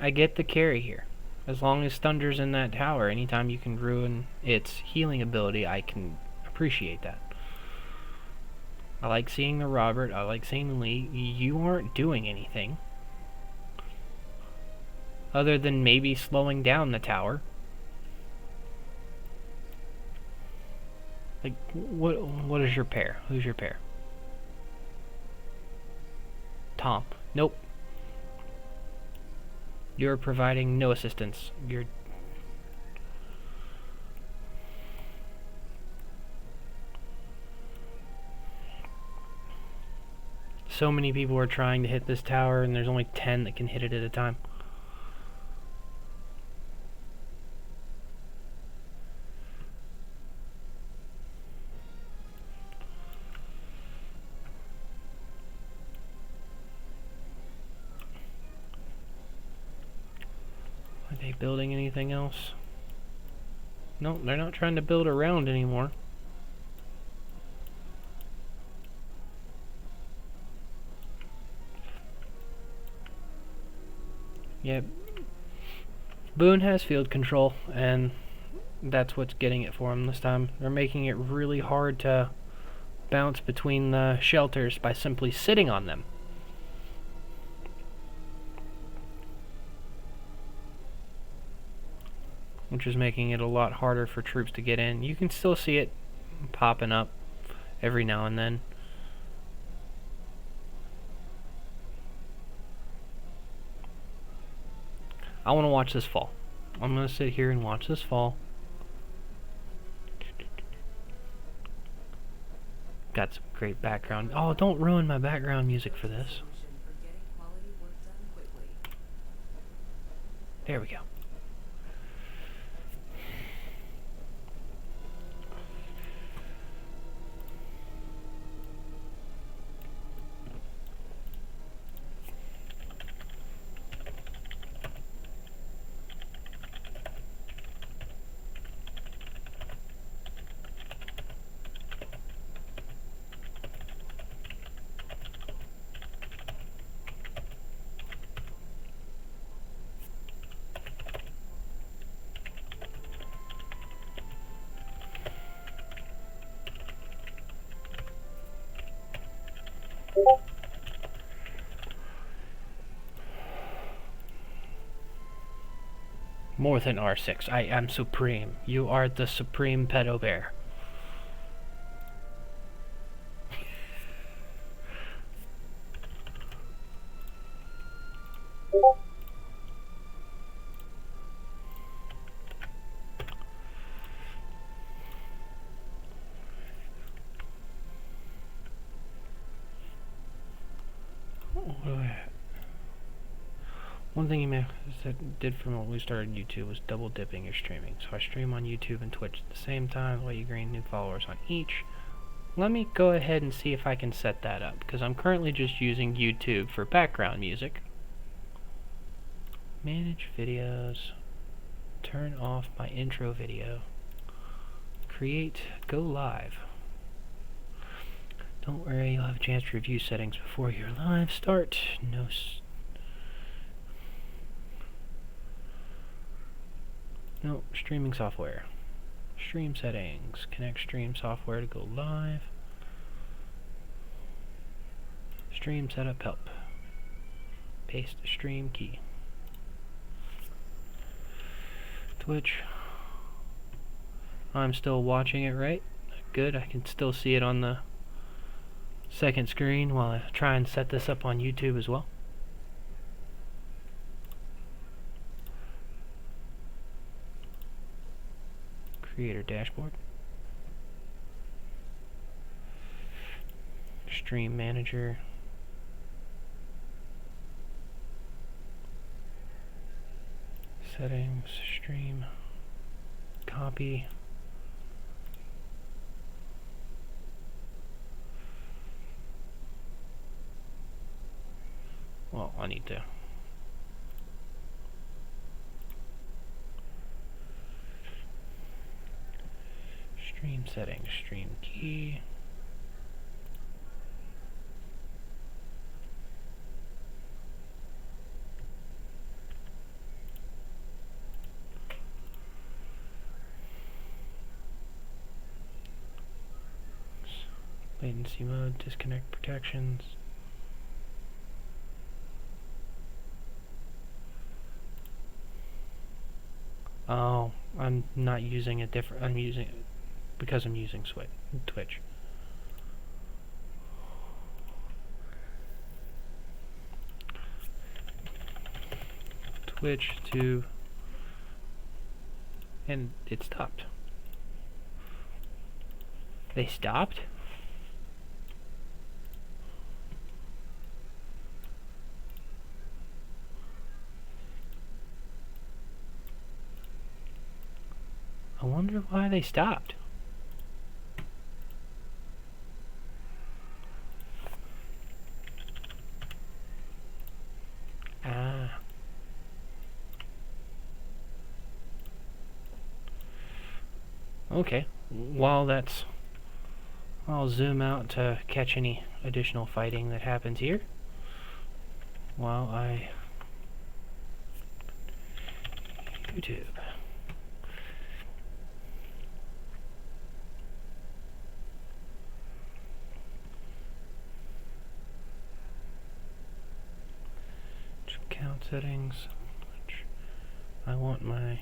I get the carry here. As long as Thunder's in that tower, anytime you can ruin its healing ability, I can appreciate that. I like seeing the Robert, I like seeing the Lee. You aren't doing anything. Other than maybe slowing down the tower. Like, what is your pair? Who's your pair? Tom. Nope. You're providing no assistance. You're... So many people are trying to hit this tower, and there's only 10 that can hit it at a time. Are they building anything else? No, they're not trying to build around anymore. Yep. Boone has field control, and that's what's getting it for him this time. They're making it really hard to bounce between the shelters by simply sitting on them. Which is making it a lot harder for troops to get in. You can still see it popping up every now and then. I want to watch this fall. I'm going to sit here and watch this fall. Got some great background. Oh, don't ruin my background music for this. There we go. More than R6. I am supreme. You are the supreme pedo bear. One thing you may that did from when we started YouTube was double dipping your streaming. So I stream on YouTube and Twitch at the same time, let you gain new followers on each. Let me go ahead and see if I can set that up, because I'm currently just using YouTube for background music. Manage videos. Turn off my intro video. Create, go live. Don't worry, you'll have a chance to review settings before your live start. No, streaming software. Stream settings. Connect stream software to go live. Stream setup help. Paste the stream key. Twitch. I'm still watching it, right? Good, I can still see it on the second screen while I try and set this up on YouTube as well. Creator dashboard. Stream manager. Settings, stream, copy. Well, I need to stream settings, stream key. Latency mode, disconnect protections. Oh, I'm not using a different, I'm using it because I'm using Twitch. Twitch to, and it stopped. They stopped? I wonder why they stopped. Ah. Okay, while that's... I'll zoom out to catch any additional fighting that happens here. While I... YouTube. Count settings. I want my...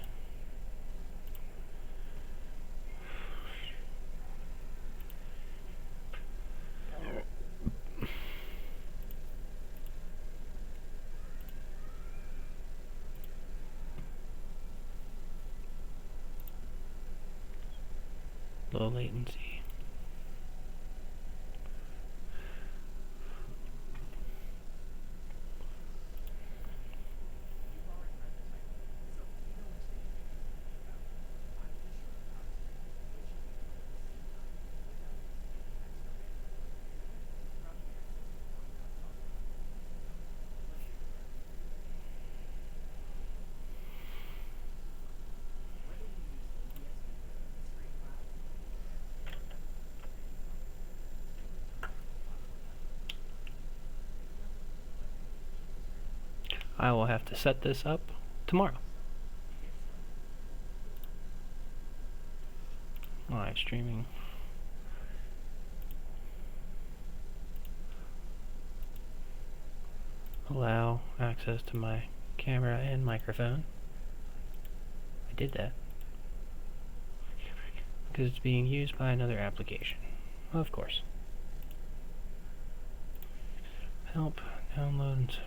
low latency. I will have to set this up tomorrow. Live streaming. Allow access to my camera and microphone. I did that because it's being used by another application. Of course. Help, downloads.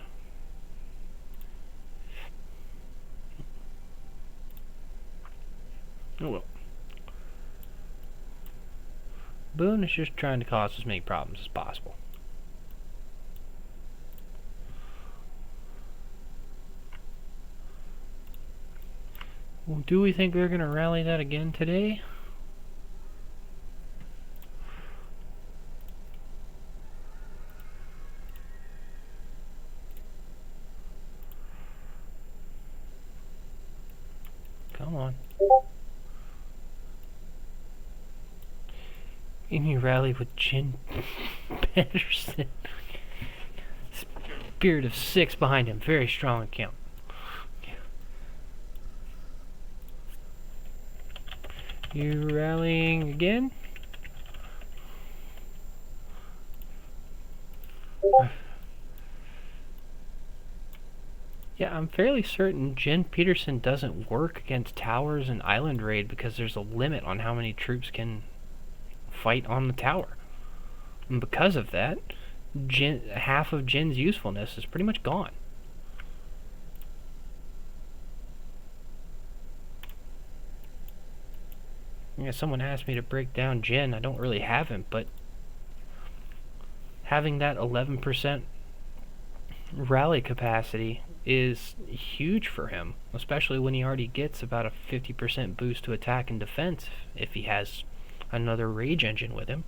Oh well. Boone is just trying to cause as many problems as possible. Well, do we think they're going to rally that again today? Come on. Any rally with Jen Pedersen. Spirit of 6 behind him. Very strong account. You rallying again? Yeah, I'm fairly certain Jen Pedersen doesn't work against towers and island raid because there's a limit on how many troops can fight on the tower. And because of that, half of Jen's usefulness is pretty much gone. Yeah, someone asked me to break down Jen. I don't really have him, but having that 11% rally capacity is huge for him, especially when he already gets about a 50% boost to attack and defense if he has another rage engine with him.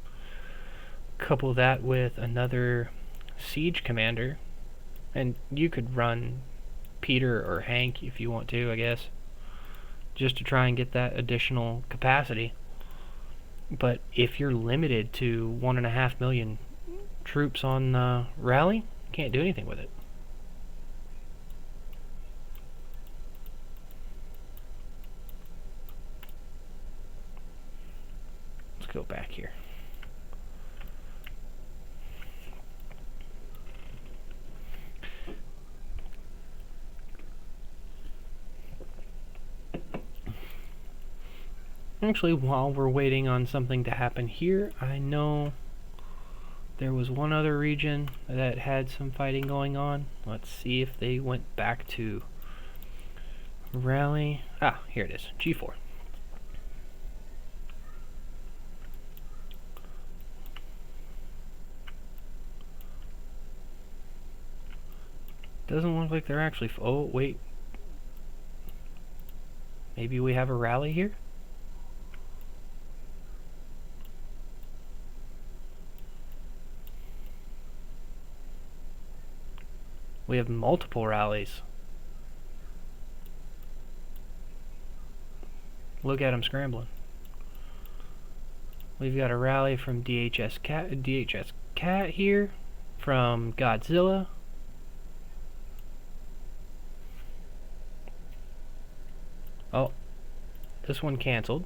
Couple that with another siege commander, and you could run Peter or Hank if you want to, I guess, just to try and get that additional capacity. But if you're limited to 1.5 million troops on rally, you can't do anything with it. Let's go back here. Actually, while we're waiting on something to happen here, I know there was one other region that had some fighting going on. Let's see if they went back to rally. Ah, here it is, G4. Doesn't look like they're actually... oh, wait. Maybe we have a rally here? We have multiple rallies. Look at them scrambling. We've got a rally from DHS Cat here, from Godzilla. Oh, this one canceled.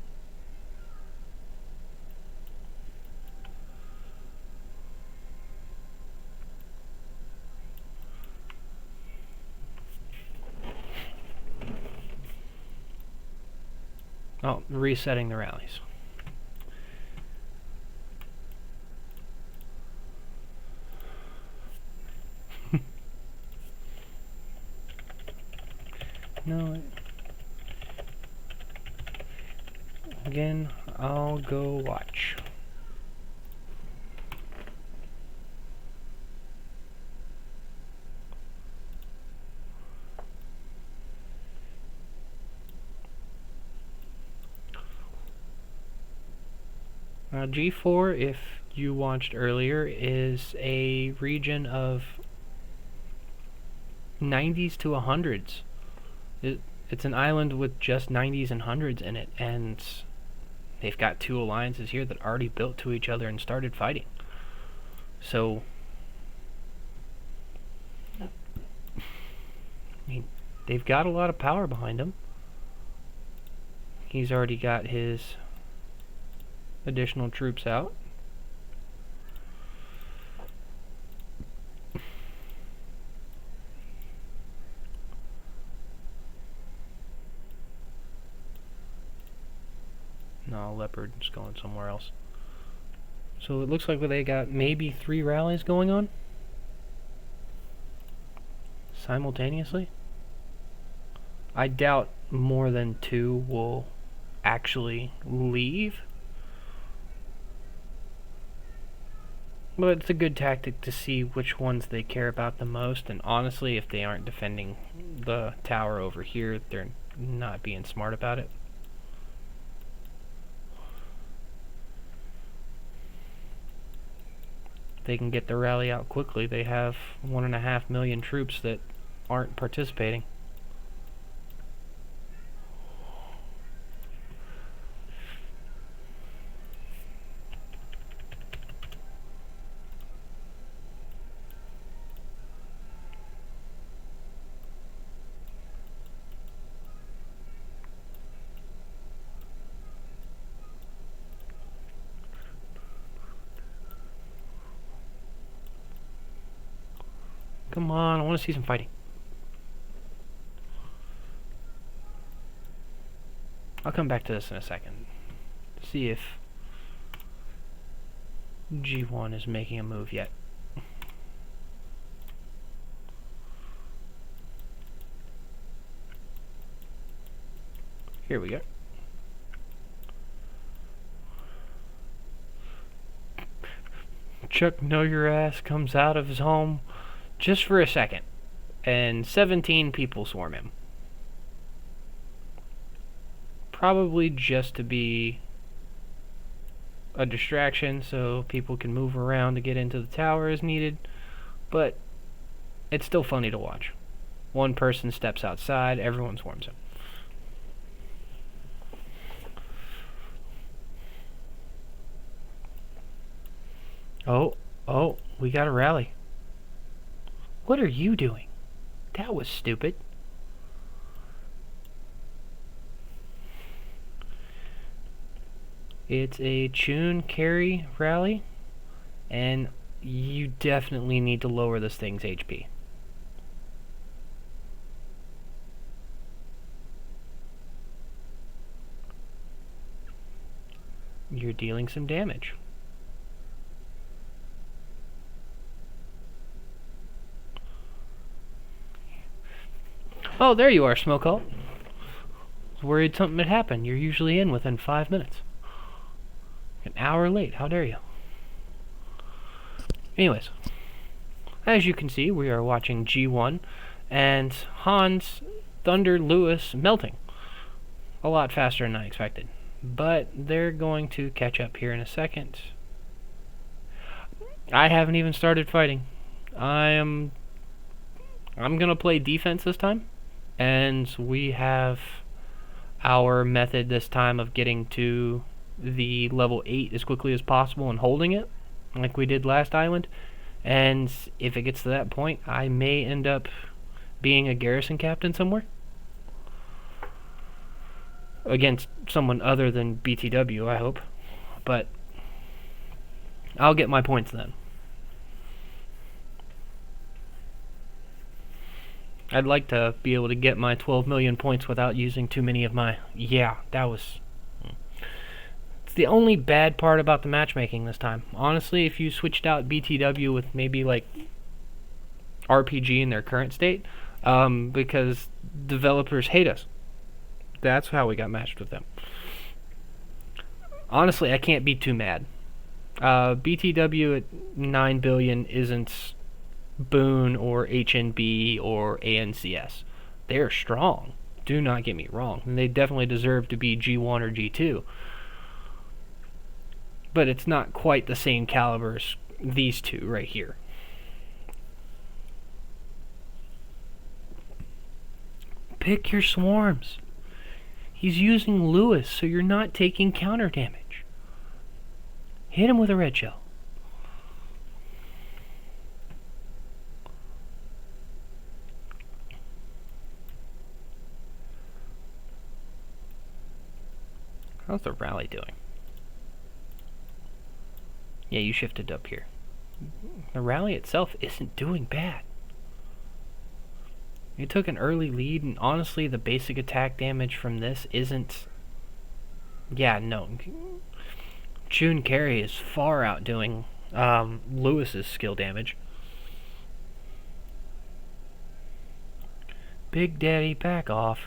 Oh, resetting the rallies. No. Again, I'll go watch. G4, if you watched earlier, is a region of 90s to 100s. It's an island with just 90s and 100s in it, and they've got two alliances here that already built to each other and started fighting. So, I mean, they've got a lot of power behind them. He's already got his additional troops out. No, Leopard's going somewhere else. So it looks like they got maybe 3 rallies going on simultaneously. I doubt more than 2 will actually leave. But it's a good tactic to see which ones they care about the most, and honestly, if they aren't defending the tower over here, they're not being smart about it. They can get the rally out quickly. They have 1.5 million troops that aren't participating. Come on, I want to see some fighting. I'll come back to this in a second. See if G1 is making a move yet. Here we go. Chuck Know Your Ass comes out of his home just for a second, and 17 people swarm him. Probably just to be a distraction so people can move around to get into the tower as needed, but it's still funny to watch. One person steps outside, everyone swarms him. Oh, we got a rally. What are you doing? That was stupid. It's a Chun carry rally, and you definitely need to lower this thing's HP. You're dealing some damage. Oh, there you are, Smokehult. I was worried something had happened. You're usually in within 5 minutes. An hour late, how dare you? Anyways, as you can see, we are watching G1 and Hans Thunder Lewis melting. A lot faster than I expected. But they're going to catch up here in a second. I haven't even started fighting. I'm gonna play defense this time. And we have our method this time of getting to the level 8 as quickly as possible and holding it, like we did last island. And if it gets to that point, I may end up being a garrison captain somewhere. Against someone other than BTW, I hope. But I'll get my points then. I'd like to be able to get my 12 million points without using too many of my... Yeah, that was... It's the only bad part about the matchmaking this time. Honestly, if you switched out BTW with maybe like RPG in their current state, because developers hate us. That's how we got matched with them. Honestly, I can't be too mad. BTW at 9 billion isn't Boon or HNB or ANCS. They're strong. Do not get me wrong. And they definitely deserve to be G1 or G2. But it's not quite the same caliber as these two right here. Pick your swarms. He's using Lewis, so you're not taking counter damage. Hit him with a red shell. How's the rally doing? Yeah, you shifted up here. The rally itself isn't doing bad. You took an early lead, and honestly, the basic attack damage from this isn't... Yeah, no. Chun Carry is far outdoing Lewis's skill damage. Big Daddy, back off.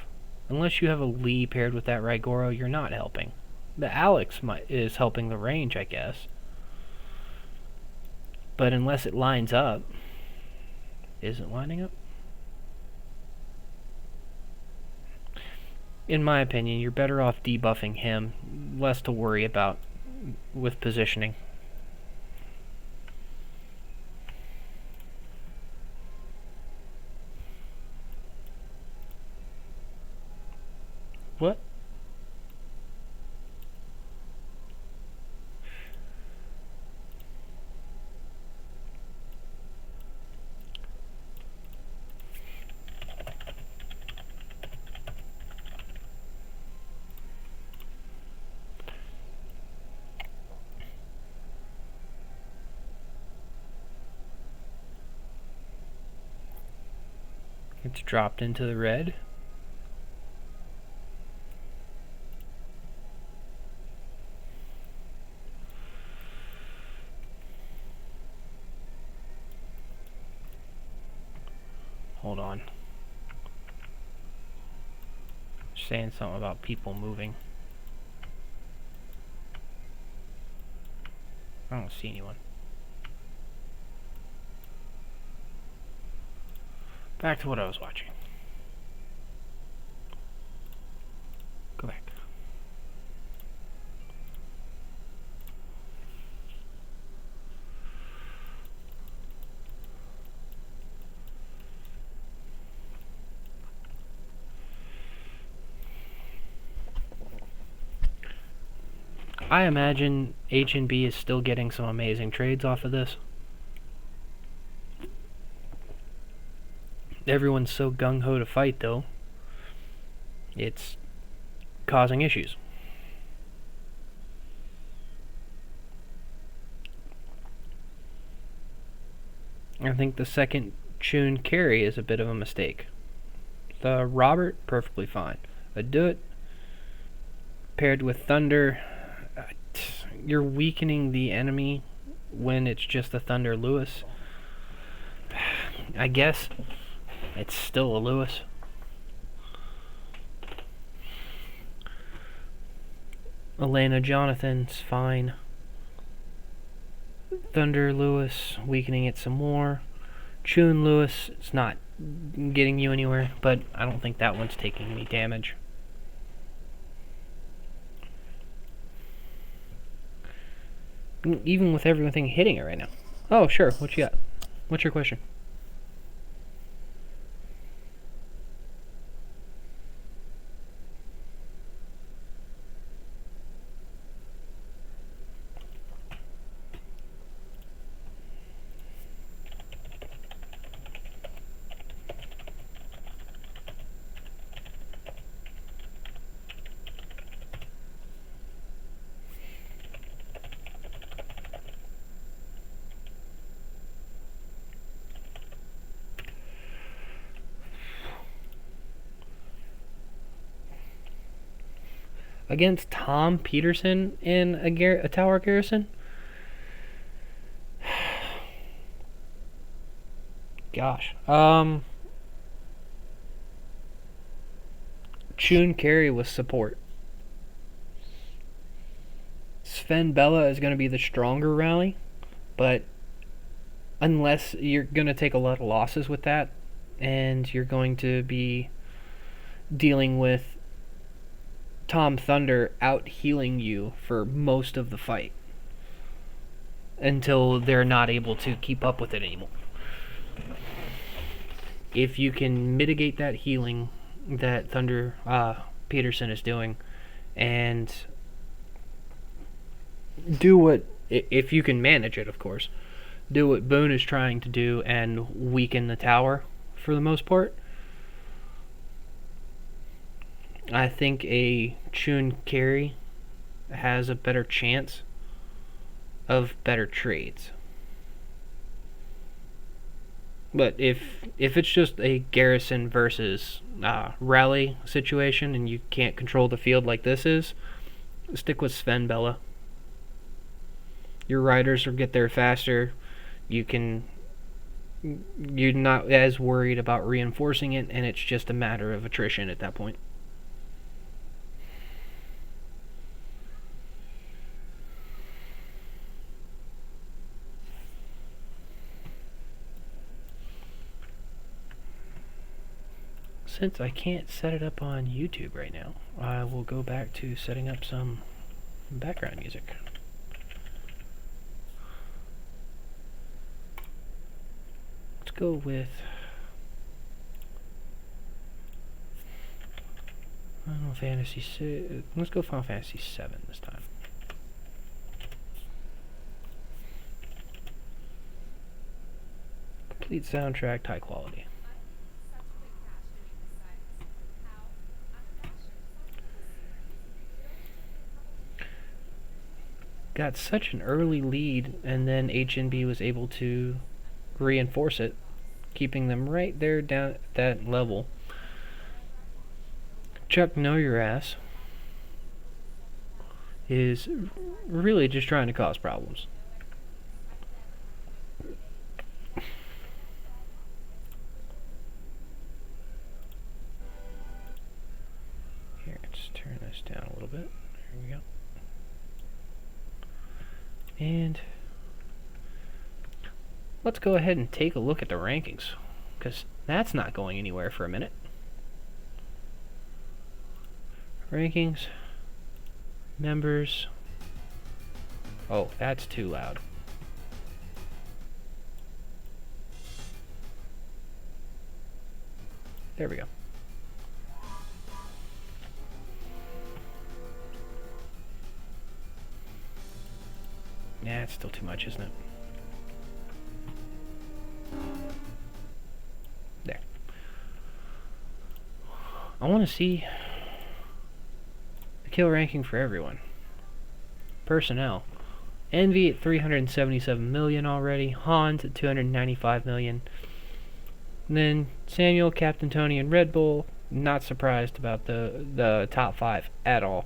Unless you have a Lee paired with that Raigoro, you're not helping. The Alex is helping the range, I guess. But unless it lines up... Is it lining up? In my opinion, you're better off debuffing him. Less to worry about with positioning. What? It's dropped into the red. Hold on. Saying something about people moving. I don't see anyone. Back to what I was watching. Go back. I imagine H&B is still getting some amazing trades off of this. Everyone's so gung-ho to fight, though. It's causing issues. I think the second Chun Carry is a bit of a mistake. The Robert, perfectly fine. A Dut paired with Thunder, you're weakening the enemy when it's just a Thunder Lewis. I guess it's still a Lewis. Elena Jonathan's fine. Thunder Lewis, weakening it some more. Chun Lewis, it's not getting you anywhere, but I don't think that one's taking any damage. Even with everything hitting it right now. Oh, sure. What you got? What's your question? against Tom Peterson in a tower garrison. Gosh. Chun Carey with support. Sven Bella is going to be the stronger rally, but unless you're going to take a lot of losses with that, and you're going to be dealing with Tom Thunder out healing you for most of the fight until they're not able to keep up with it anymore. If you can mitigate that healing that Thunder Peterson is doing, and do what, if you can manage it, of course, do what Boone is trying to do and weaken the tower for the most part, I think a Chun Carey has a better chance of better trades. But if it's just a garrison versus rally situation and you can't control the field like this is, stick with Sven Bella. Your riders will get there faster. You're not as worried about reinforcing it, and it's just a matter of attrition at that point. Since I can't set it up on YouTube right now, I will go back to setting up some background music. Let's go with Final Fantasy 6. Let's go Final Fantasy 7 this time. Complete soundtrack, high quality. Got such an early lead, and then HNB was able to reinforce it, keeping them right there down at that level. Chuck Know Your Ass is really just trying to cause problems. Here, let's turn this down a little bit. There we go. And let's go ahead and take a look at the rankings, because that's not going anywhere for a minute. Rankings, members. Oh, that's too loud. There we go. Yeah, it's still too much, isn't it? There. I want to see the kill ranking for everyone. Personnel. Envy at 377 million already. Hans at 295 million. And then Samuel, Captain Tony, and Red Bull. Not surprised about the top 5 at all.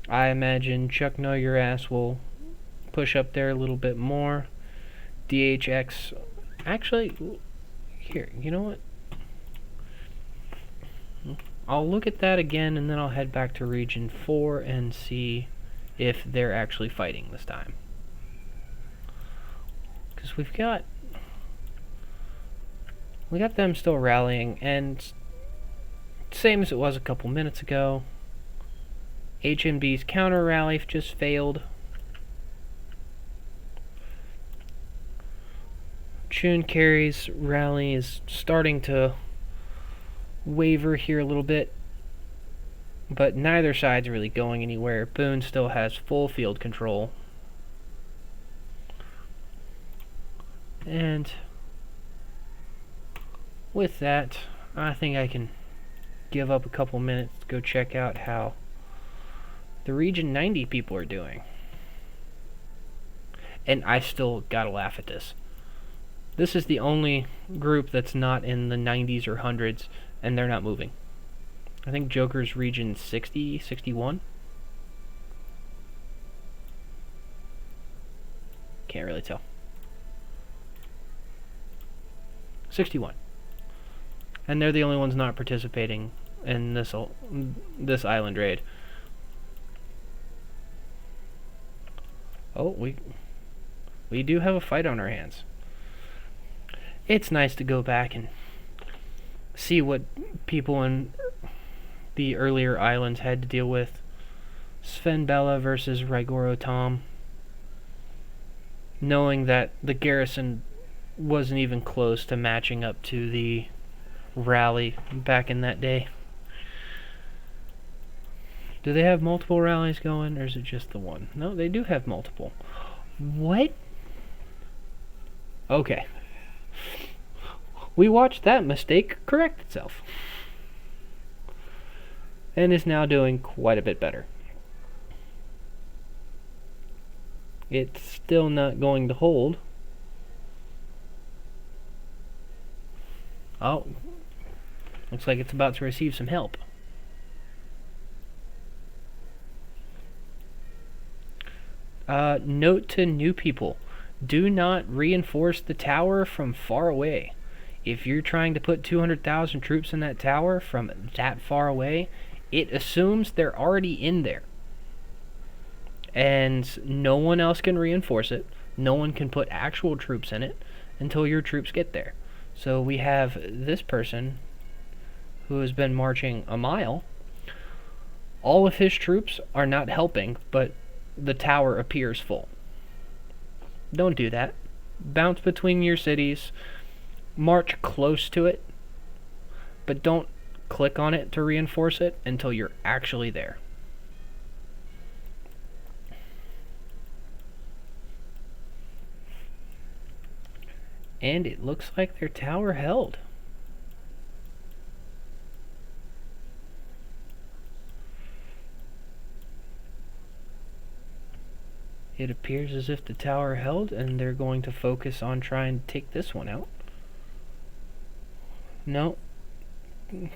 I imagine Chuck Know Your Ass will push up there a little bit more. DHX, actually, here, you know what? I'll look at that again, and then I'll head back to Region 4 and see if they're actually fighting this time. Because we got them still rallying, and same as it was a couple minutes ago, HMB's counter rally just failed. Chun Carey's rally is starting to waver here a little bit, but neither side's really going anywhere. Boone still has full field control. And with that, I think I can give up a couple minutes to go check out how the Region 90 people are doing. And I still gotta laugh at this. This is the only group that's not in the 90s or 100s, and they're not moving. I think Joker's region 60, 61. Can't really tell. 61. And they're the only ones not participating in this island raid. Oh, we do have a fight on our hands. It's nice to go back and see what people in the earlier islands had to deal with. Sven Bella versus Rigoro Tom. Knowing that the garrison wasn't even close to matching up to the rally back in that day. Do they have multiple rallies going, or is it just the one? No, they do have multiple. What? Okay. We watched that mistake correct itself. And is now doing quite a bit better. It's still not going to hold. Oh. Looks like it's about to receive some help. Note to new people. Do not reinforce the tower from far away. If you're trying to put 200,000 troops in that tower from that far away, it assumes they're already in there. And no one else can reinforce it. No one can put actual troops in it until your troops get there. So we have this person who has been marching a mile. All of his troops are not helping, but the tower appears full. Don't do that. Bounce between your cities. March close to it, but don't click on it to reinforce it until you're actually there. And it looks like their tower held. It appears as if the tower held, and they're going to focus on trying to take this one out. No.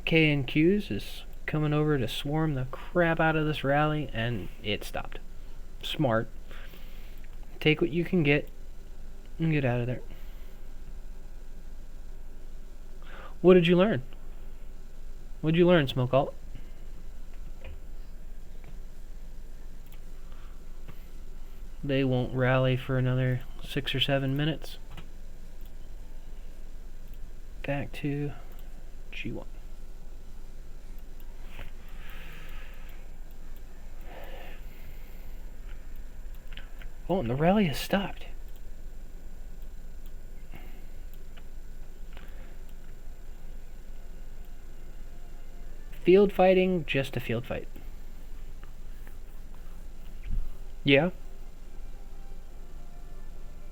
K&Q's is coming over to swarm the crap out of this rally, and it stopped. Smart. Take what you can get and get out of there. What did you learn? What did you learn, Smoke Alt? They won't rally for another 6 or 7 minutes. Back to G1. Oh, and the rally has stopped. Field fighting, just a field fight. Yeah.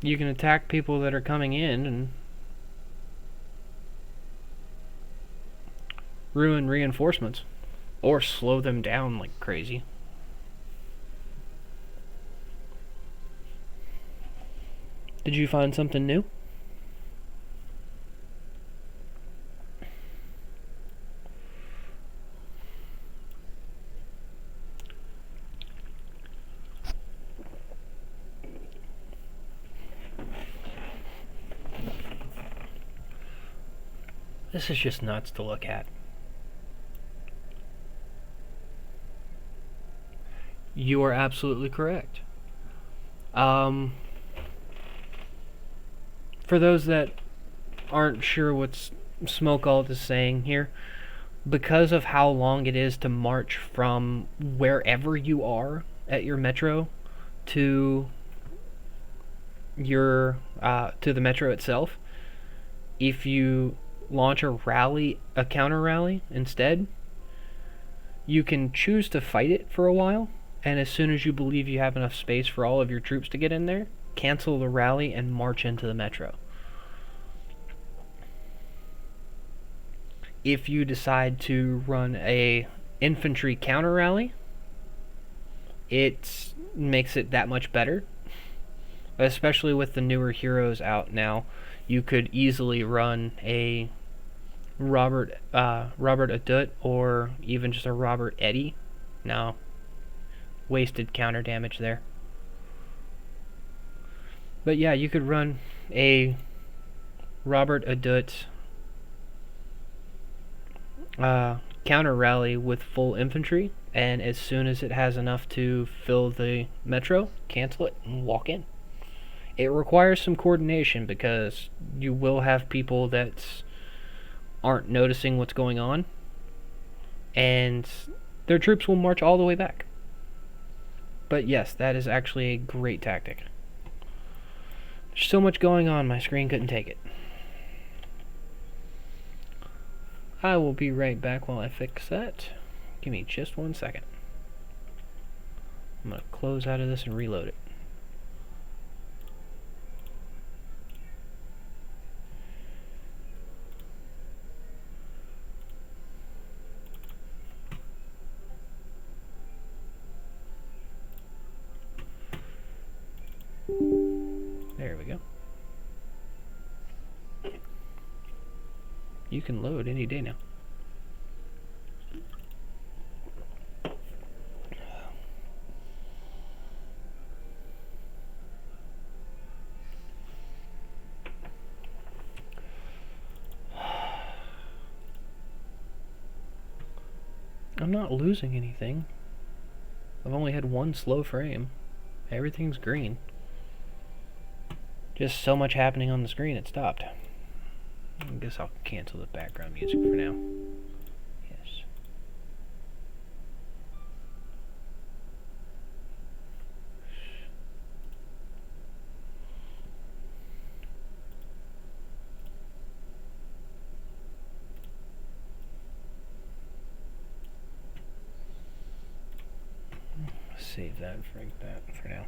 You can attack people that are coming in and ruin reinforcements, or slow them down like crazy. Did you find something new? This is just nuts to look at. You are absolutely correct. For those that aren't sure what Smoke Alt is saying here, because of how long it is to march from wherever you are at your metro to your to the metro itself, if you launch a counter rally instead, you can choose to fight it for a while, and as soon as you believe you have enough space for all of your troops to get in there, cancel the rally and march into the metro. If you decide to run a infantry counter rally, it makes it that much better, especially with the newer heroes out now. You could easily run a Robert Adut or even just a Robert Eddy. No. Wasted counter damage there. But yeah, you could run a Robert Adut counter rally with full infantry, and as soon as it has enough to fill the metro, cancel it and walk in. It requires some coordination because you will have people that aren't noticing what's going on, and their troops will march all the way back. But yes, that is actually a great tactic. There's so much going on, my screen couldn't take it. I will be right back while I fix that. Give me just 1 second. I'm going to close out of this and reload it. There we go. You can load any day now. I'm not losing anything. I've only had one slow frame. Everything's green. Just so much happening on the screen, it stopped. I guess I'll cancel the background music for now. Yes. Save that for now.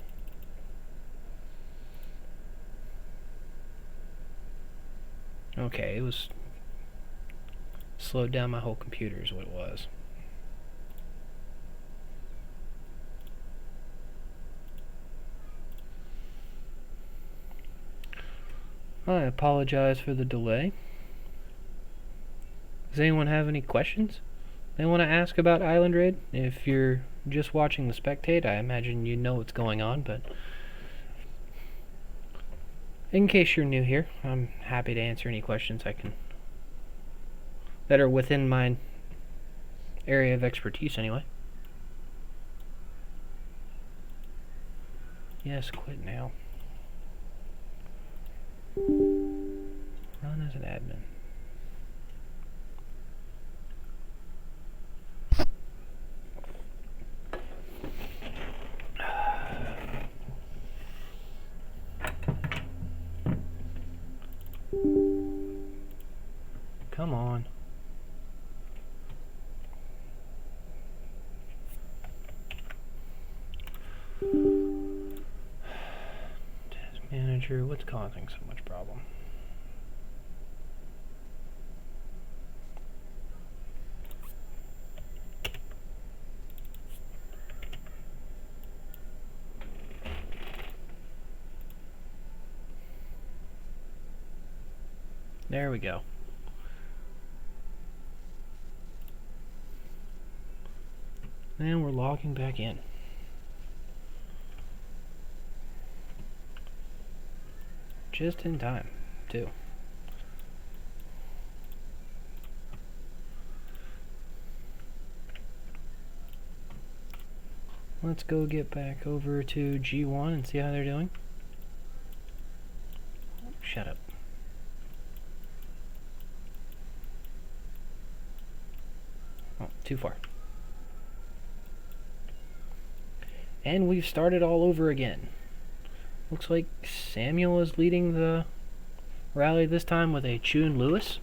Okay, it was slowed down my whole computer is what it was. I apologize for the delay. Does anyone have any questions they want to ask about Island Raid? If you're just watching the spectate, I imagine you know what's going on, but in case you're new here, I'm happy to answer any questions I can that are within my area of expertise anyway. Yes, quit now. Run as an admin. Come on. Task manager, what's causing so much problem? There we go. And we're logging back in. Just in time, too. Let's go get back over to G1 and see how they're doing. Shut up. Oh, too far. And we've started all over again. Looks like Samuel is leading the rally this time with a Chun Lewis.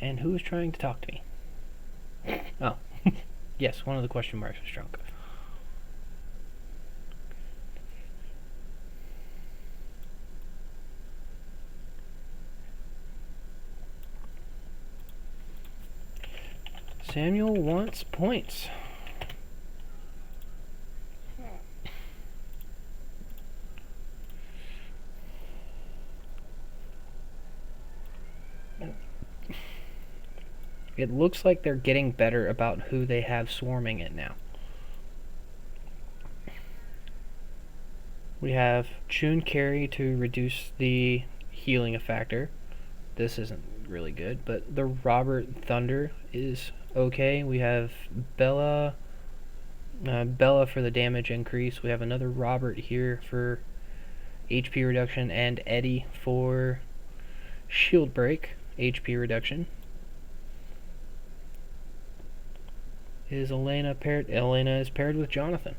And who is trying to talk to me? Oh, yes, one of the question marks was drunk. Samuel wants points. It looks like they're getting better about who they have swarming it now. We have June Carey to reduce the healing factor. This isn't really good, but the Robert Thunder is okay. We have Bella for the damage increase. We have another Robert here for HP reduction, and Eddie for shield break HP reduction. Elena is paired with Jonathan.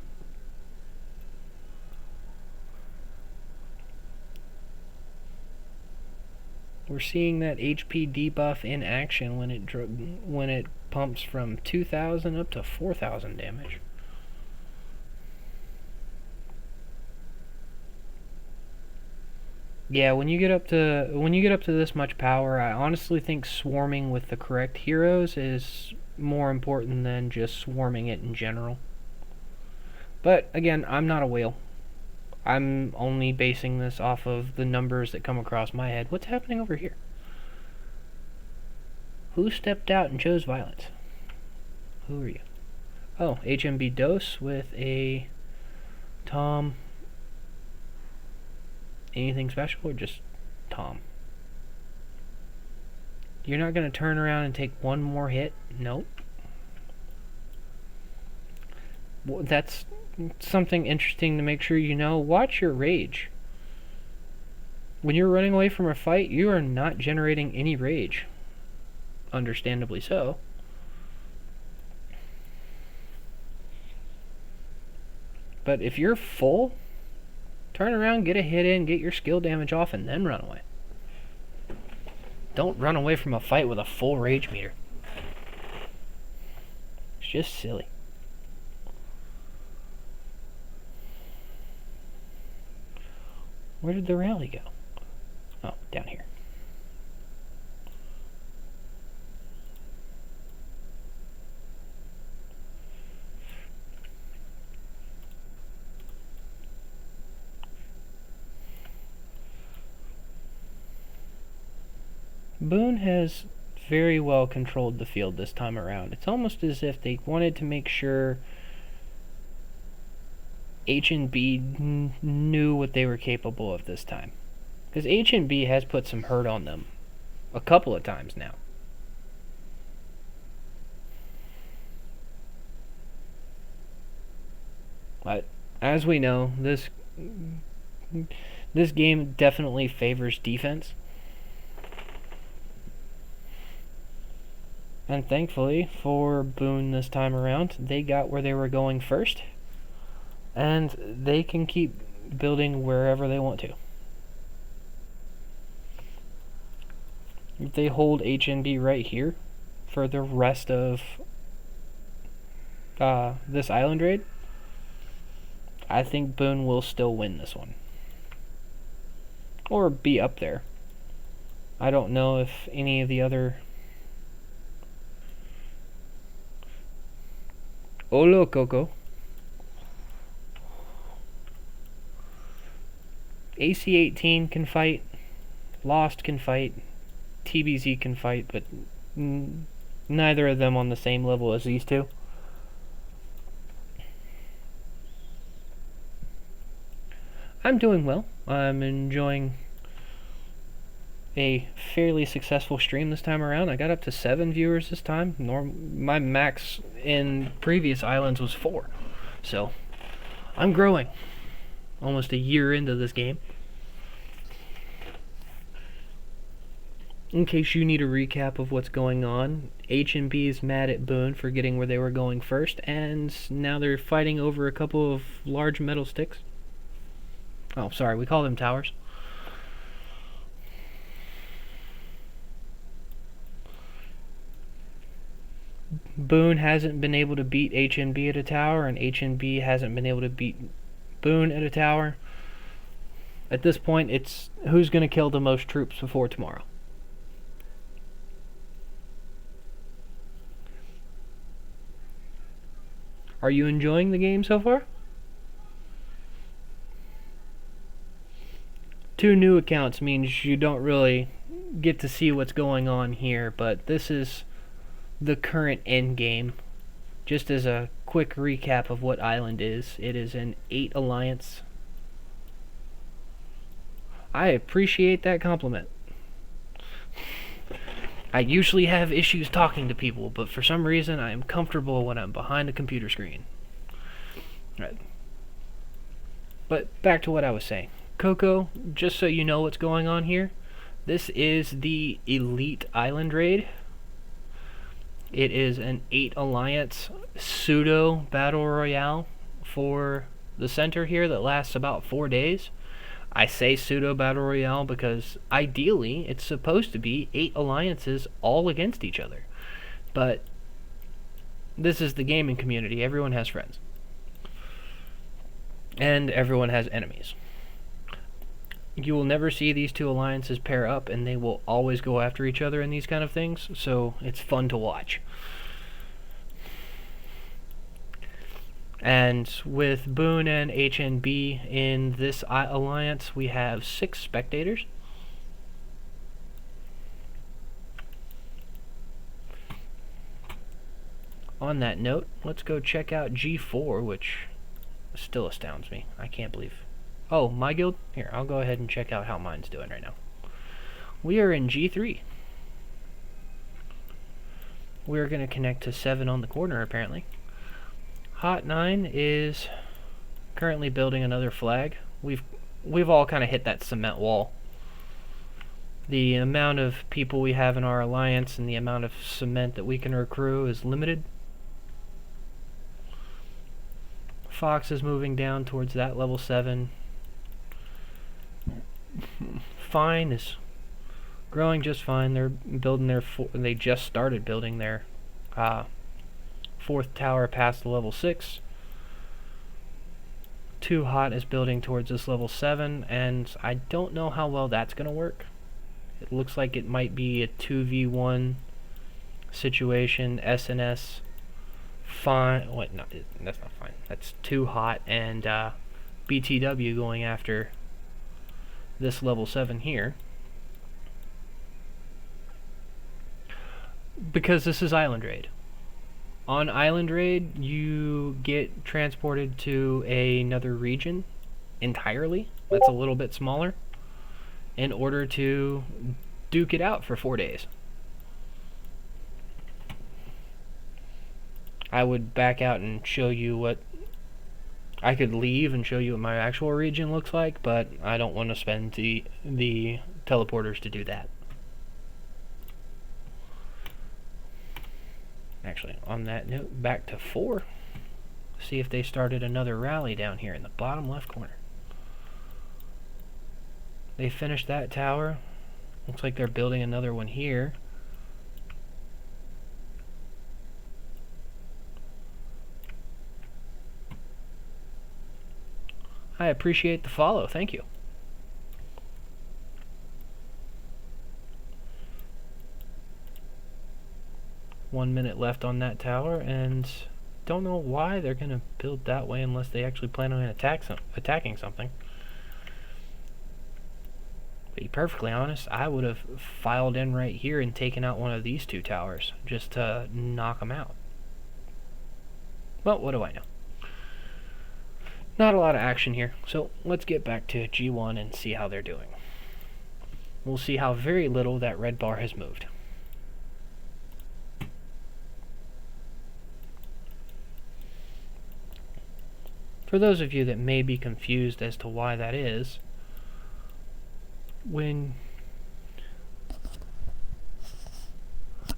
We're seeing that HP debuff in action when it pumps from 2,000 up to 4,000 damage. Yeah, when you get up to this much power, I honestly think swarming with the correct heroes is more important than just swarming it in general. But again, I'm not a whale. I'm only basing this off of the numbers that come across my head. What's happening over here? Who stepped out and chose violence? Who are you? Oh, HMB Dose with a Tom. Anything special or just Tom? You're not going to turn around and take one more hit? Nope. Well, that's something interesting to make sure you know. Watch your rage. When you're running away from a fight, you are not generating any rage. Understandably so. But if you're full, turn around, get a hit in, get your skill damage off, and then run away. Don't run away from a fight with a full rage meter. It's just silly. Where did the rally go? Oh, down here. Boone has very well controlled the field this time around. It's almost as if they wanted to make sure H&B knew what they were capable of this time. Because H&B has put some hurt on them a couple of times now. But as we know, this game definitely favors defense. And thankfully for Boone this time around, they got where they were going first. And they can keep building wherever they want to. If they hold HNB right here for the rest of this island raid, I think Boone will still win this one. Or be up there. I don't know if any of the other... Hola, Coco. AC-18 can fight. Lost can fight. TBZ can fight, but neither of them on the same level as these two. I'm doing well. I'm enjoying a fairly successful stream this time around. I got up to 7 viewers this time. My max in previous islands was 4. So, I'm growing. Almost a year into this game. In case you need a recap of what's going on, H&B is mad at Boone for getting where they were going first, and now they're fighting over a couple of large metal sticks. Oh, sorry, we call them towers. Boone hasn't been able to beat H&B at a tower, and H&B hasn't been able to beat Boone at a tower. At this point, it's who's going to kill the most troops before tomorrow. Are you enjoying the game so far? 2 new accounts means you don't really get to see what's going on here, but this is the current end game. Just as a quick recap of what Island is, it is an 8 alliance. I appreciate that compliment. I usually have issues talking to people, but for some reason I am comfortable when I'm behind a computer screen. Right. But back to what I was saying. Coco, just so you know what's going on here, this is the Elite Island Raid. It is an 8 alliance pseudo battle royale for the center here that lasts about 4 days. I say pseudo battle royale because ideally it's supposed to be 8 alliances all against each other. But this is the gaming community. Everyone has friends. And everyone has enemies. You will never see these two alliances pair up, and they will always go after each other in these kind of things, so it's fun to watch. And with Boone and HNB in this alliance, we have 6 spectators. On that note, let's go check out G4, which still astounds me. I can't believe. Oh, my guild? Here, I'll go ahead and check out how mine's doing right now. We are in G3. We're going to connect to 7 on the corner, apparently. Hot 9 is currently building another flag. We've all kind of hit that cement wall. The amount of people we have in our alliance and the amount of cement that we can recruit is limited. Fox is moving down towards that level 7. Fine is growing just fine. They're building their they just started building their 4th tower past the level 6. Too Hot is building towards this level 7, and I don't know how well that's going to work. It looks like it might be a 2v1 situation. SNS Fine. Wait, no, that's not Fine. That's Too Hot and BTW going after this level 7 here. Because this is Island Raid. On Island Raid, you get transported to another region entirely that's a little bit smaller in order to duke it out for 4 days. I would back out and show you what I could leave and show you what my actual region looks like, but I don't want to spend the teleporters to do that. Actually, on that note, back to 4. See if they started another rally down here in the bottom left corner. They finished that tower. Looks like they're building another one here. I appreciate the follow. Thank you. One minute left on that tower, and don't know why they're going to build that way unless they actually plan on attacking something. To be perfectly honest, I would have filed in right here and taken out one of these 2 towers just to knock them out. Well, what do I know? Not a lot of action here, so let's get back to G1 and see how they're doing. We'll see how very little that red bar has moved. For those of you that may be confused as to why that is,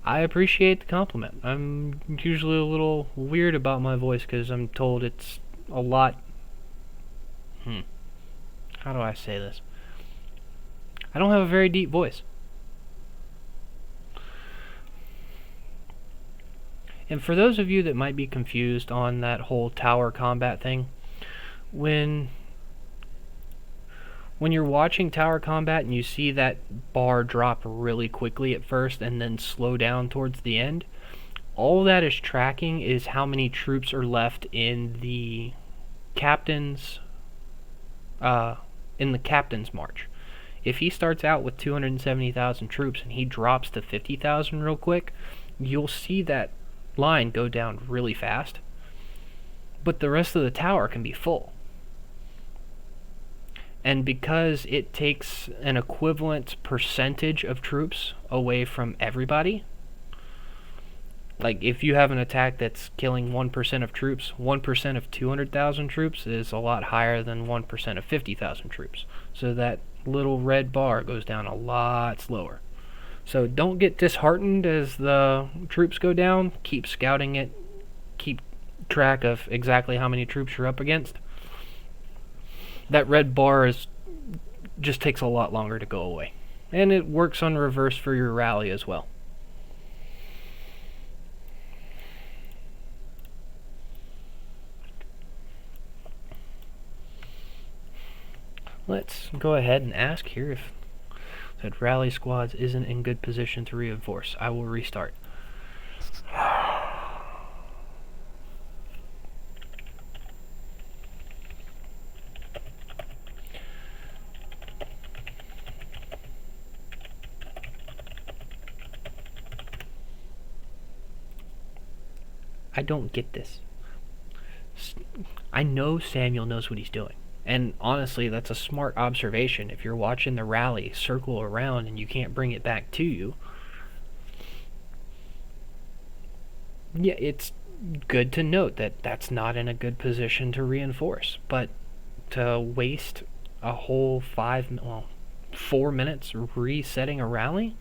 I appreciate the compliment. I'm usually a little weird about my voice because I'm told it's a lot. How do I say this? I don't have a very deep voice. And for those of you that might be confused on that whole tower combat thing, when you're watching tower combat and you see that bar drop really quickly at first and then slow down towards the end, all that is tracking is how many troops are left in the captain's march. If he starts out with 270,000 troops and he drops to 50,000 real quick, you'll see that line go down really fast, but the rest of the tower can be full. And because it takes an equivalent percentage of troops away from everybody, like if you have an attack that's killing 1% of troops, 1% of 200,000 troops is a lot higher than 1% of 50,000 troops. So that little red bar goes down a lot slower. So don't get disheartened as the troops go down. Keep scouting it. Keep track of exactly how many troops you're up against. That red bar just takes a lot longer to go away. And it works on reverse for your rally as well. Let's go ahead and ask here if that rally squads isn't in good position to reinforce. I will restart. I don't get this. I know Samuel knows what he's doing. And honestly, that's a smart observation. If you're watching the rally circle around and you can't bring it back to you, yeah, it's good to note that that's not in a good position to reinforce. But to waste a whole 4 minutes resetting a rally,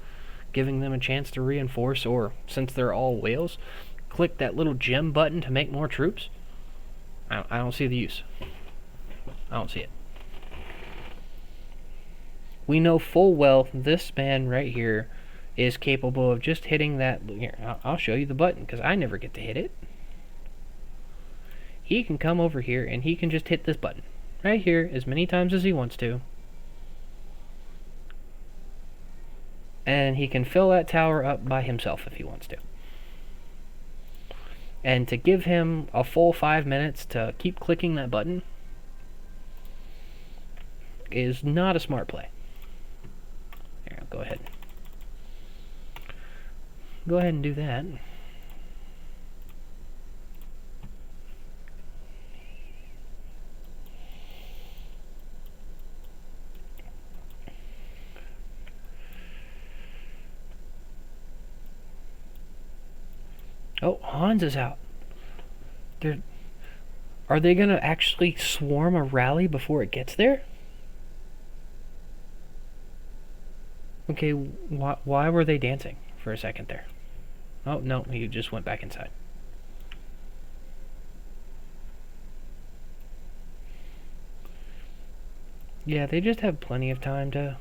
giving them a chance to reinforce, or since they're all whales, click that little gem button to make more troops, I don't see the use. I don't see it. We know full well this man right here is capable of just hitting that. Here, I'll show you the button because I never get to hit it. He can come over here and he can just hit this button right here as many times as he wants to. And he can fill that tower up by himself if he wants to. And to give him a full 5 minutes to keep clicking that button is not a smart play. Here, I'll go ahead. Go ahead and do that. Oh, Hans is out. Are they going to actually swarm a rally before it gets there? Okay, why were they dancing for a second there? Oh, no, he just went back inside. Yeah, they just have plenty of time to...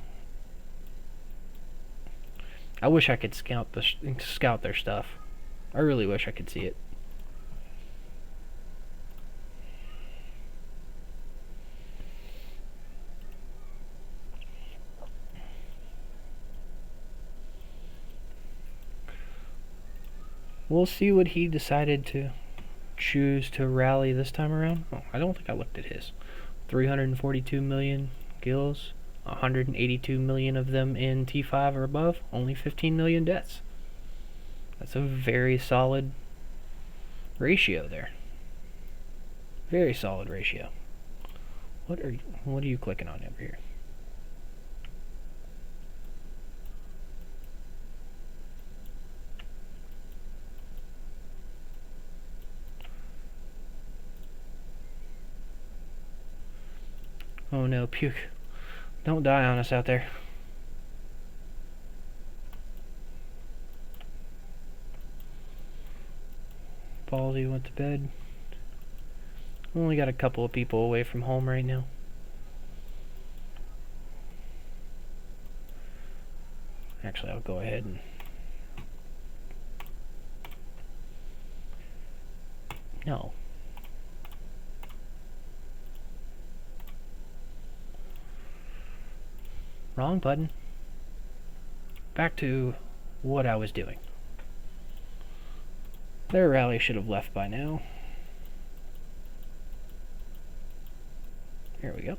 I wish I could scout their stuff. I really wish I could see it. We'll see what he decided to choose to rally this time around. Oh, I don't think I looked at his. 342 million gills, 182 million of them in T5 or above, only 15 million deaths. That's a very solid ratio there. Very solid ratio. What are you clicking on over here? Oh no, puke. Don't die on us out there. Ballsy went to bed. Only got a couple of people away from home right now. Actually, I'll go ahead and... No. Wrong button. Back to what I was doing. Their rally should have left by now. Here we go.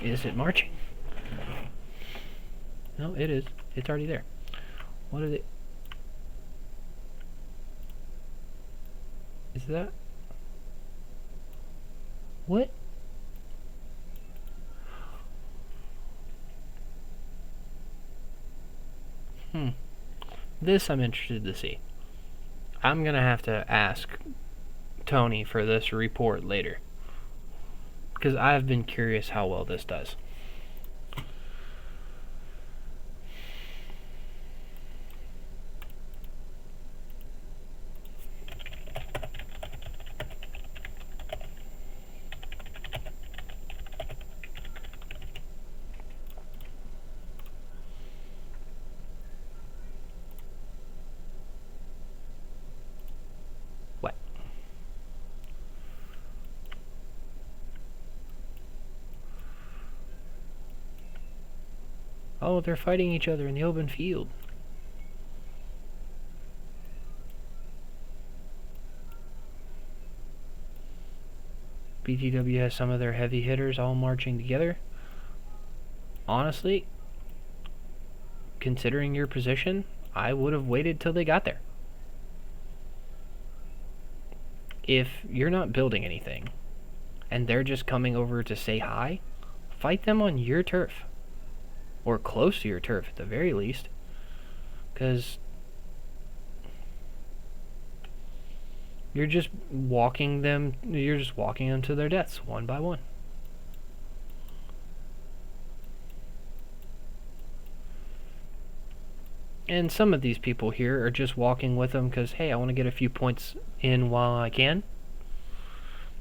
Is it marching? No, it is. It's already there. What is it? Is that? What? This I'm interested to see. I'm gonna have to ask Tony for this report later, because I've been curious how well this does. What? Oh, they're fighting each other in the open field. BTW has some of their heavy hitters all marching together. Honestly, considering your position, I would have waited till they got there. If you're not building anything, and they're just coming over to say hi, fight them on your turf. Or close to your turf at the very least. Because you're just walking them to their deaths one by one. And some of these people here are just walking with them because, hey, I want to get a few points in while I can.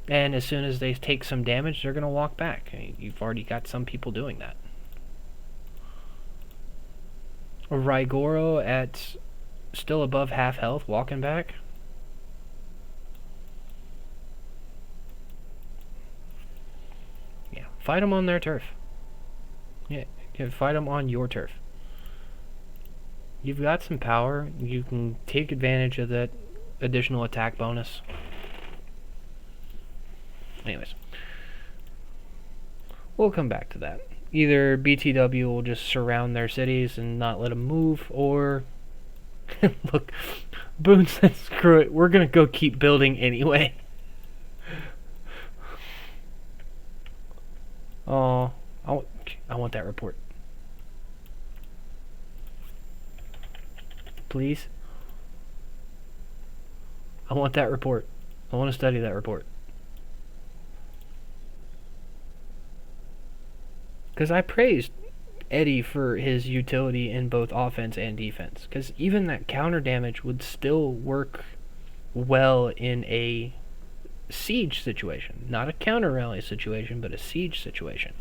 And as soon as they take some damage, they're going to walk back. I mean, you've already got some people doing that. Raigoro at still above half health, walking back. Yeah, fight them on their turf. Yeah, fight them on your turf. You've got some power. You can take advantage of that additional attack bonus. Anyways, we'll come back to that. Either BTW will just surround their cities and not let them move, or look, Boone said, screw it, we're gonna go keep building anyway. Oh, I want that report. Please. I want that report. I want to study that report. Because I praised Eddie for his utility in both offense and defense. Because even that counter damage would still work well in a siege situation. Not a counter rally situation, but a siege situation.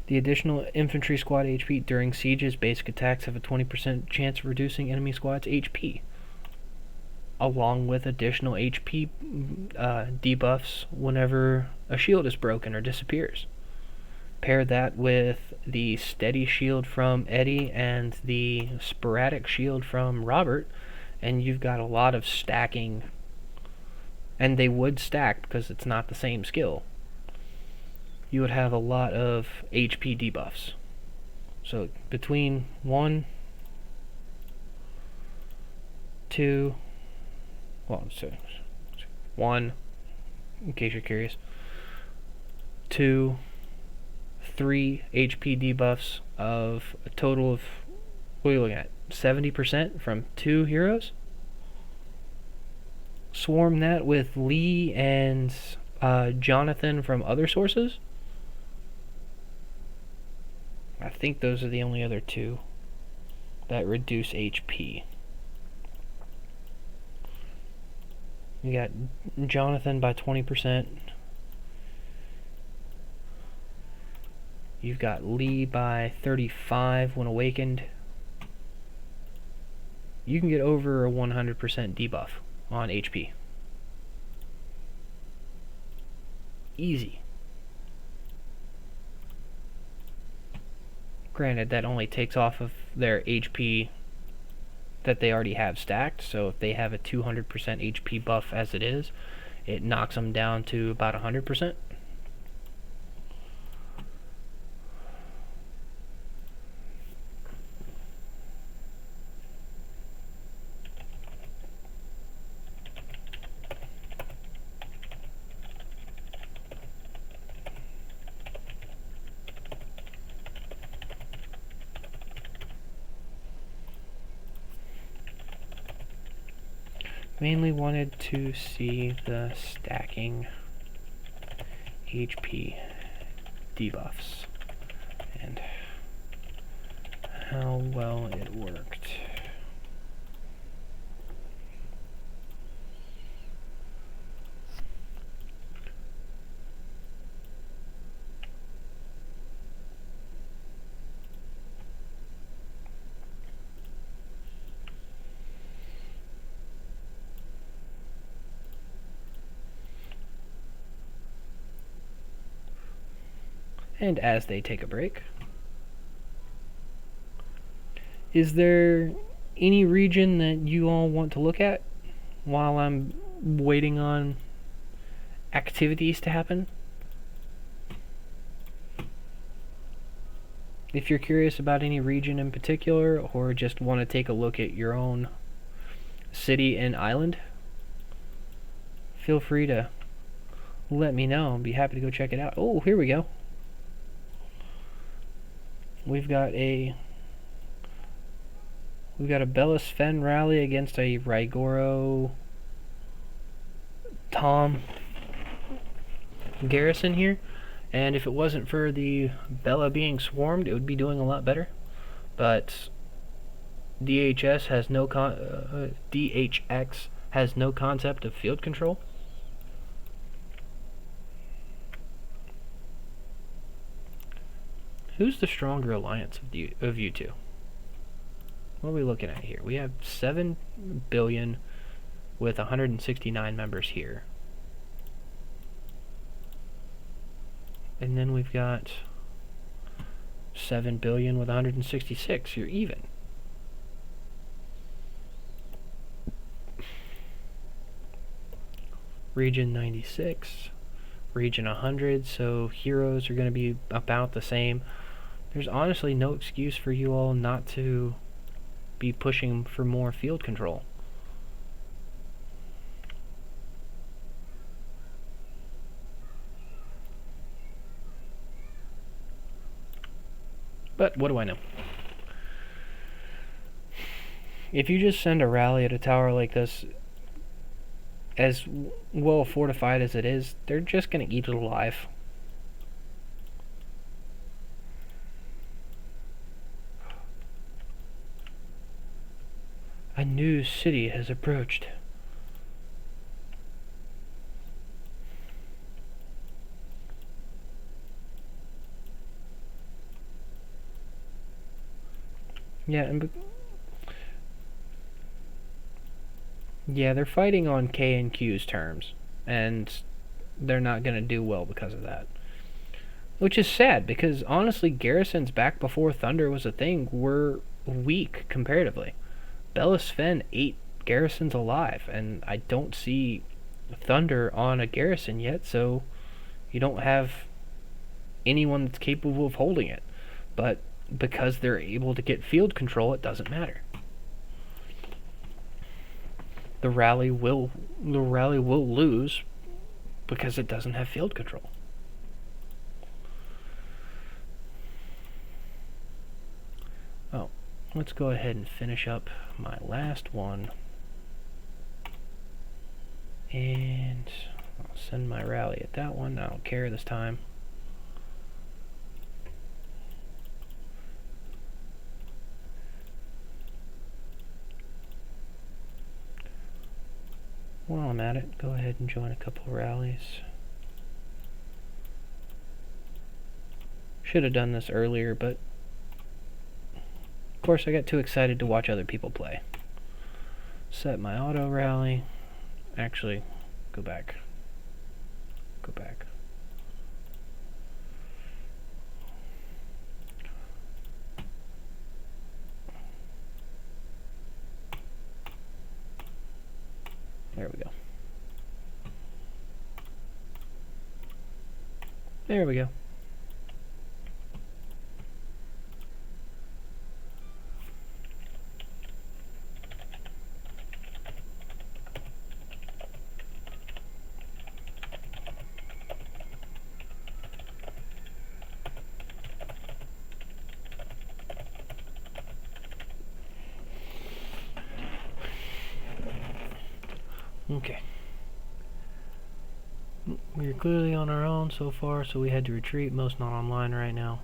The additional infantry squad HP during sieges, basic attacks have a 20% chance of reducing enemy squad's HP, along with additional HP debuffs whenever a shield is broken or disappears. Pair that with the steady shield from Eddie and the sporadic shield from Robert, and you've got a lot of stacking. And they would stack because it's not the same skill. You would have a lot of HP debuffs. So between 1, 2, well, so 1, in case you're curious, 2, 3 HP debuffs of a total of, what are you looking at, 70% from 2 heroes? Swarm that with Lee and Jonathan from other sources. I think those are the only other 2 that reduce HP. You got Jonathan by 20%. You've got Lee by 35 when awakened. You can get over a 100% debuff on HP. Easy. Granted, that only takes off of their HP that they already have stacked, so if they have a 200% HP buff as it is, it knocks them down to about 100%. Mainly wanted to see the stacking HP debuffs and how well it worked. And as they take a break, is there any region that you all want to look at while I'm waiting on activities to happen? If you're curious about any region in particular, or just want to take a look at your own city and island, feel free to let me know. I'd be happy to go check it out. Oh, here we go. We've got a Bellis Fen rally against a Raigoro Tom garrison here, and if it wasn't for the Bella being swarmed, it would be doing a lot better. But DHX has no concept of field control. Who's the stronger alliance of you two? What are we looking at here? We have 7 billion with 169 members here. And then we've got 7 billion with 166. You're even. Region 96, region 100, so heroes are going to be about the same. There's honestly no excuse for you all not to be pushing for more field control. But what do I know? If you just send a rally at a tower like this, as well fortified as it is, they're just going to eat it alive. A new city has approached. Yeah, they're fighting on K and Q's terms, and they're not going to do well because of that. Which is sad, because honestly, garrisons back before Thunder was a thing were weak comparatively. Bellis Fen ate garrisons alive, and I don't see Thunder on a garrison yet, so you don't have anyone that's capable of holding it. But because they're able to get field control, it doesn't matter. The rally will lose because it doesn't have field control. Oh, let's go ahead and finish up my last one. And I'll send my rally at that one. I don't care this time. While I'm at it, go ahead and join a couple rallies. Should have done this earlier, but of course I got too excited to watch other people play. Set my auto rally. Actually, go back. Go back. There we go. There we go. Okay. We're clearly on our own so far, so we had to retreat. Most not online right now.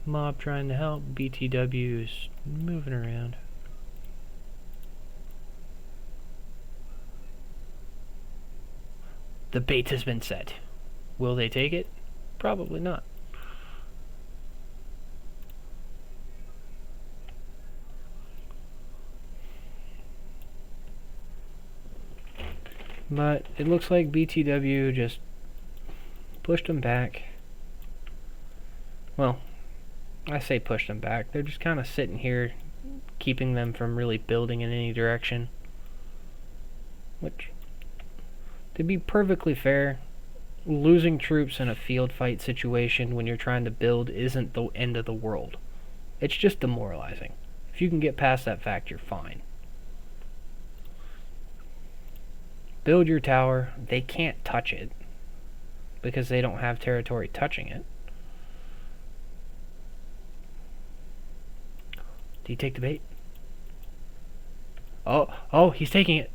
Mob trying to help. BTW is moving around. The bait has been set. Will they take it? Probably not. But it looks like BTW just pushed them back. Well, I say pushed them back. They're just kind of sitting here, keeping them from really building in any direction. Which, to be perfectly fair, losing troops in a field fight situation when you're trying to build isn't the end of the world. It's just demoralizing. If you can get past that fact, you're fine. Build your tower. They can't touch it because they don't have territory touching it. Do you take the bait? Oh, he's taking it.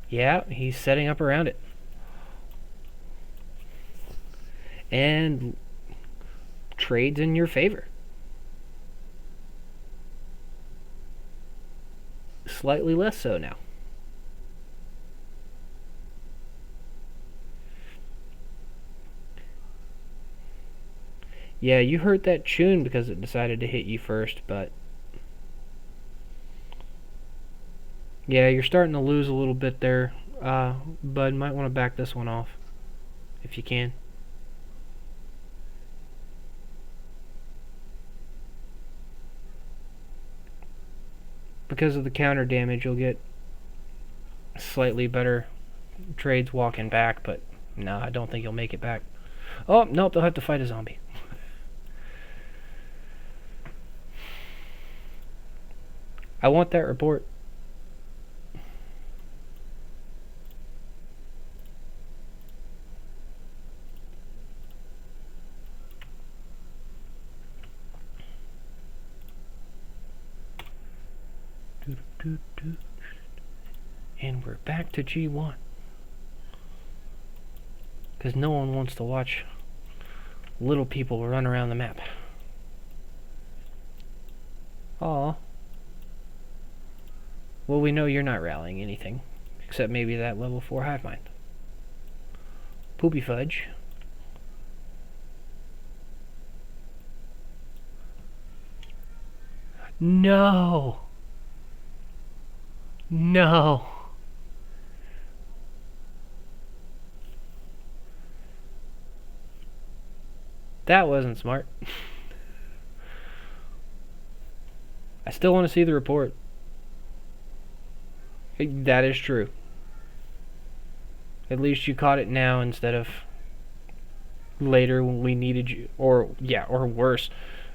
Yeah, he's setting up around it. And trades in your favor. Slightly less so now. Yeah, you hurt that tune because it decided to hit you first, but yeah, you're starting to lose a little bit there. Bud, might want to back this one off if you can. Because of the counter damage, you'll get slightly better trades walking back, but no, I don't think you'll make it back. Oh, nope, they'll have to fight a zombie. I want that report. And we're back to G1. Because no one wants to watch little people run around the map. Aw. Well, we know you're not rallying anything. Except maybe that level 4 hive mind. Poopy fudge. No! No! That wasn't smart. I still want to see the report. That is true. At least you caught it now instead of later when we needed you, or worse,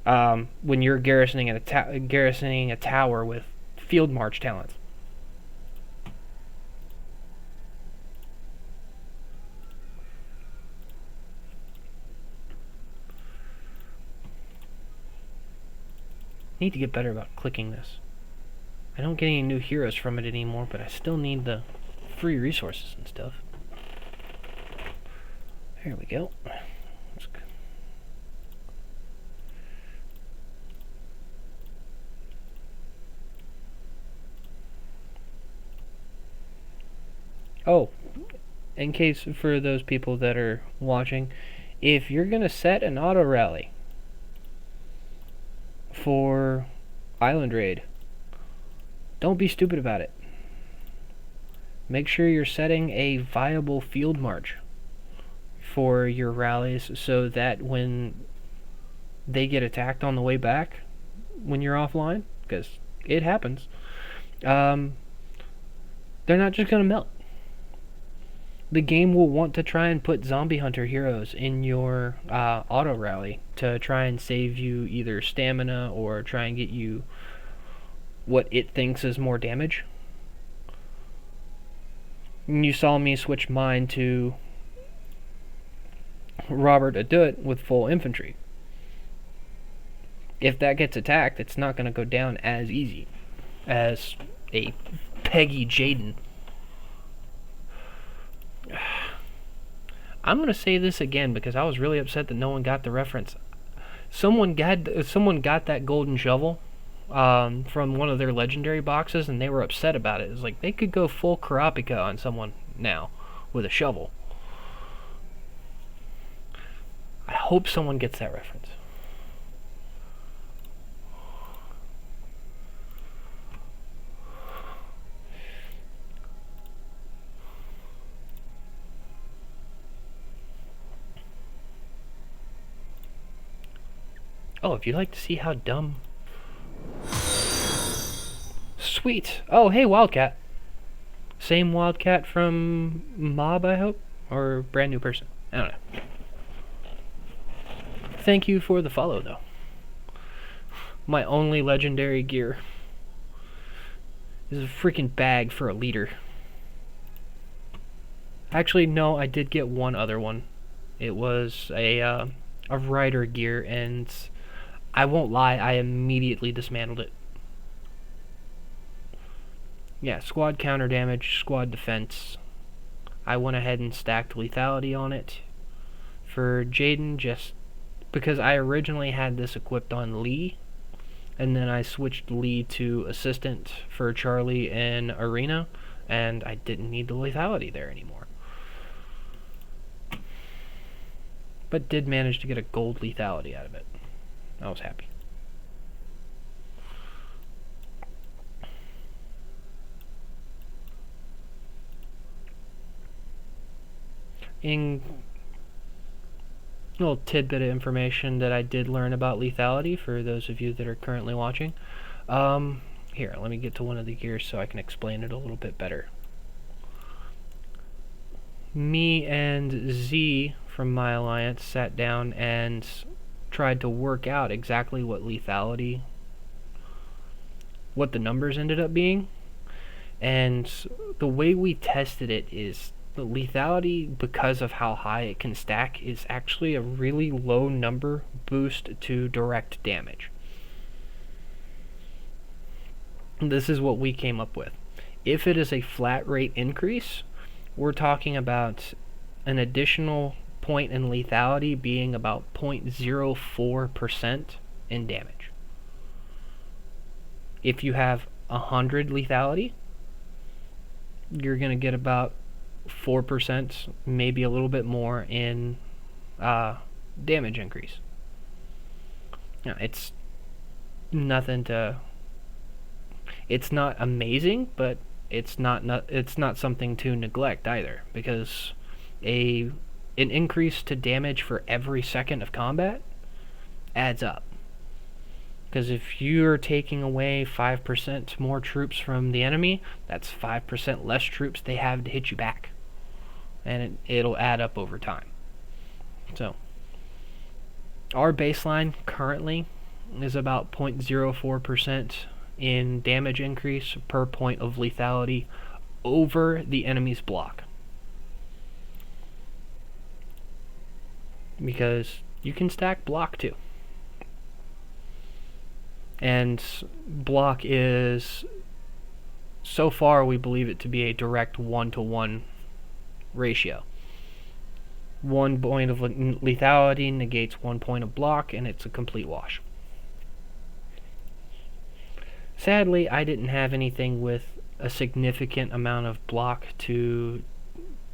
when you're garrisoning a tower with field march talents. Need to get better about clicking this. I don't get any new heroes from it anymore, but I still need the free resources and stuff. There we go. Oh, in case for those people that are watching, if you're gonna set an auto rally for Island Raid, don't be stupid about it. Make sure you're setting a viable field march for your rallies so that when they get attacked on the way back, when you're offline, because it happens, they're not just going to melt. The game will want to try and put zombie hunter heroes in your auto rally to try and save you either stamina or try and get you what it thinks is more damage. And you saw me switch mine to Robert Adut with full infantry. If that gets attacked, it's not going to go down as easy as a Peggy Jaden. I'm going to say this again because I was really upset that no one got the reference. Someone got that golden shovel from one of their legendary boxes, and they were upset about it. It's like they could go full Kurapika on someone now with a shovel. I hope someone gets that reference. Oh, if you'd like to see how dumb... Sweet! Oh, hey, Wildcat. Same Wildcat from Mob, I hope? Or brand new person? I don't know. Thank you for the follow, though. My only legendary gear is a freaking bag for a leader. Actually, no, I did get one other one. It was a rider gear, and I won't lie, I immediately dismantled it. Yeah, squad counter damage, squad defense. I went ahead and stacked lethality on it. For Jaden, just because I originally had this equipped on Lee, and then I switched Lee to assistant for Charlie in Arena, and I didn't need the lethality there anymore. But did manage to get a gold lethality out of it. I was happy. In a little tidbit of information that I did learn about lethality for those of you that are currently watching. Here, let me get to one of the gears so I can explain it a little bit better. Me and Z from my alliance sat down and tried to work out exactly what lethality, what the numbers ended up being. And the way we tested it is the lethality, because of how high it can stack, is actually a really low number boost to direct damage. This is what we came up with. If it is a flat rate increase, we're talking about an additional point in lethality being about 0.04% in damage. If you have 100 lethality, you're going to get about 4%, maybe a little bit more in damage increase. Now, it's nothing to... It's not amazing, but it's not something to neglect either, because an increase to damage for every second of combat adds up. Because if you're taking away 5% more troops from the enemy, that's 5% less troops they have to hit you back. And it'll add up over time. So, our baseline currently is about 0.04% in damage increase per point of lethality over the enemy's block. Because you can stack block too. And block is, so far we believe it to be a direct 1-to-1 ratio. 1 point of lethality negates 1 point of block, and it's a complete wash. Sadly, I didn't have anything with a significant amount of block to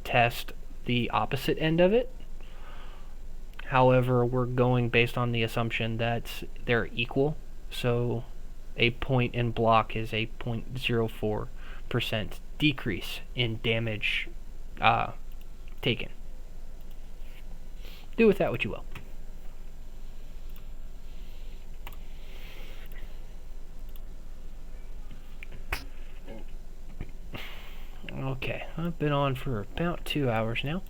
test the opposite end of it. However, we're going based on the assumption that they're equal. So a point in block is a 0.04% decrease in damage taken. Do with that what you will. I've been on for about 2 hours now.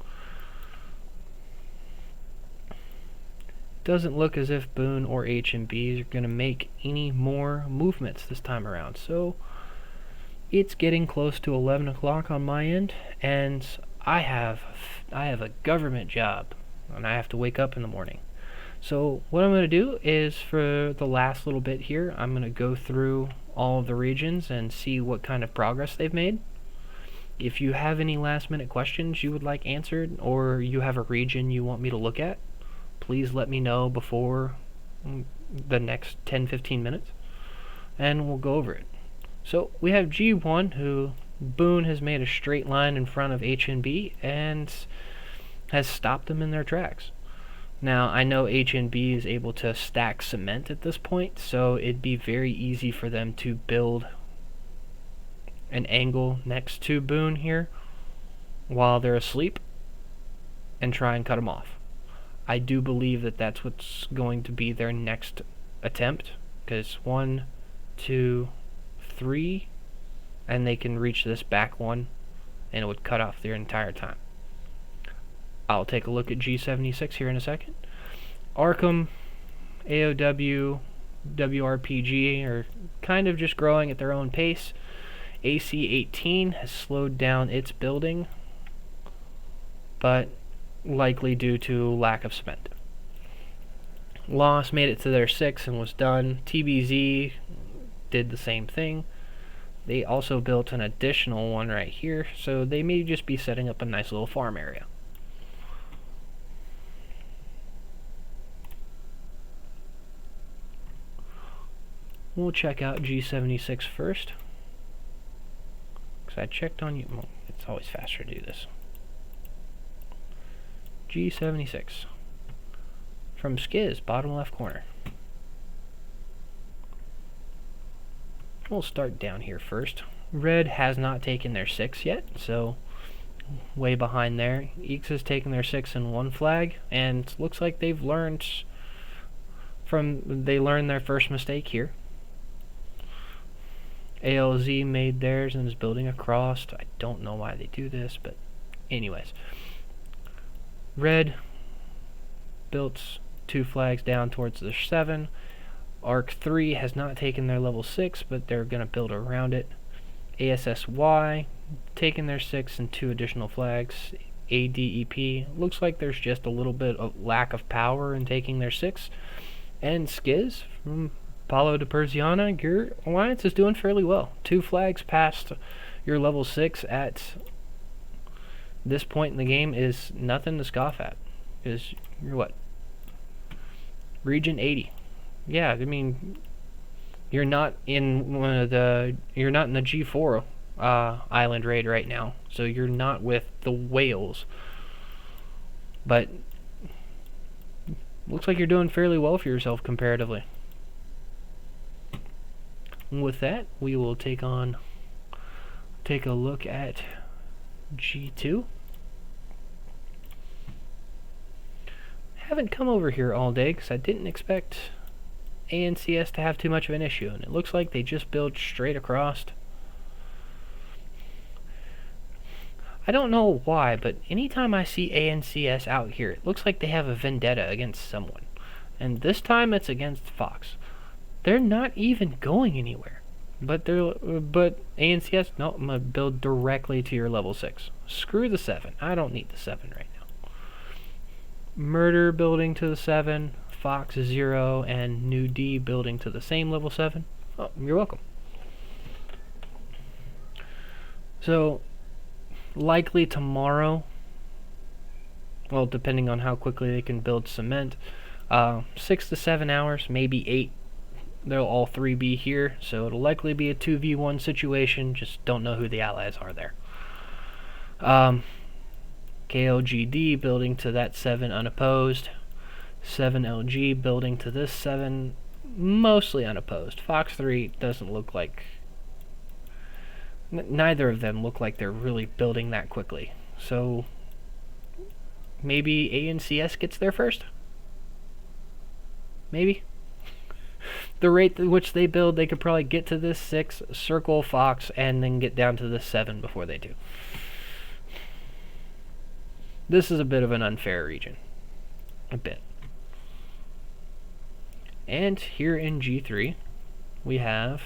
Doesn't look as if Boone or H&Bs are going to make any more movements this time around. So it's getting close to 11 o'clock on my end, and I have a government job, and I have to wake up in the morning. So what I'm going to do is, for the last little bit here, I'm going to go through all of the regions and see what kind of progress they've made. If you have any last minute questions you would like answered, or you have a region you want me to look at, please let me know before the next 10-15 minutes, and we'll go over it. So we have G1, who Boone has made a straight line in front of H&B and has stopped them in their tracks. Now, I know H&B is able to stack cement at this point, so it'd be very easy for them to build an angle next to Boone here while they're asleep and try and cut them off. I do believe that that's what's going to be their next attempt, because 1, 2, 3, and they can reach this back one, and it would cut off their entire time. I'll take a look at G76 here in a second. Arkham, AOW, WRPG are kind of just growing at their own pace. AC-18 has slowed down its building, but likely due to lack of cement. Loss made it to their 6 and was done. TBZ did the same thing. They also built an additional one right here, so they may just be setting up a nice little farm area. We'll check out G76 first, because I checked on you. Well, it's always faster to do this. G76 from Skiz, bottom left corner. We'll start down here first. Red has not taken their 6 yet, so way behind there. Eeks has taken their 6 in 1 flag, and looks like they've learned their first mistake here. ALZ made theirs and is building across. I don't know why they do this, but anyways. Red built 2 flags down towards the 7. Arc 3 has not taken their level 6, but they're going to build around it. ASSY taking their 6 and 2 additional flags. ADEP looks like there's just a little bit of lack of power in taking their 6. And Skiz from Paulo de Persiana, your alliance is doing fairly well. 2 flags past your level 6 at this point in the game is nothing to scoff at. Because you're what? Region 80. Yeah, I mean, you're not in the G4 island raid right now, so you're not with the whales. But looks like you're doing fairly well for yourself comparatively. And with that, we will take a look at G2. Haven't come over here all day because I didn't expect ANCS to have too much of an issue, and it looks like they just build straight across. I don't know why, but anytime I see ANCS out here, it looks like they have a vendetta against someone. And this time it's against Fox. They're not even going anywhere. But ANCS, no, I'm going to build directly to your level 6. Screw the 7. I don't need the 7 right now. Murder building to the 7. Fox 0 and New D building to the same level 7. Oh, you're welcome. So, likely tomorrow, well, depending on how quickly they can build cement, 6 to 7 hours, maybe 8. They'll all 3 be here, so it'll likely be a 2v1 situation. Just don't know who the allies are there. KLGD building to that 7 unopposed. 7LG building to this 7 mostly unopposed. Fox 3 doesn't look like... neither of them look like they're really building that quickly. So maybe ANCS gets there first? Maybe? The rate at which they build, they could probably get to this 6, circle Fox, and then get down to this 7 before they do. This is a bit of an unfair region. A bit. And here in G3, we have...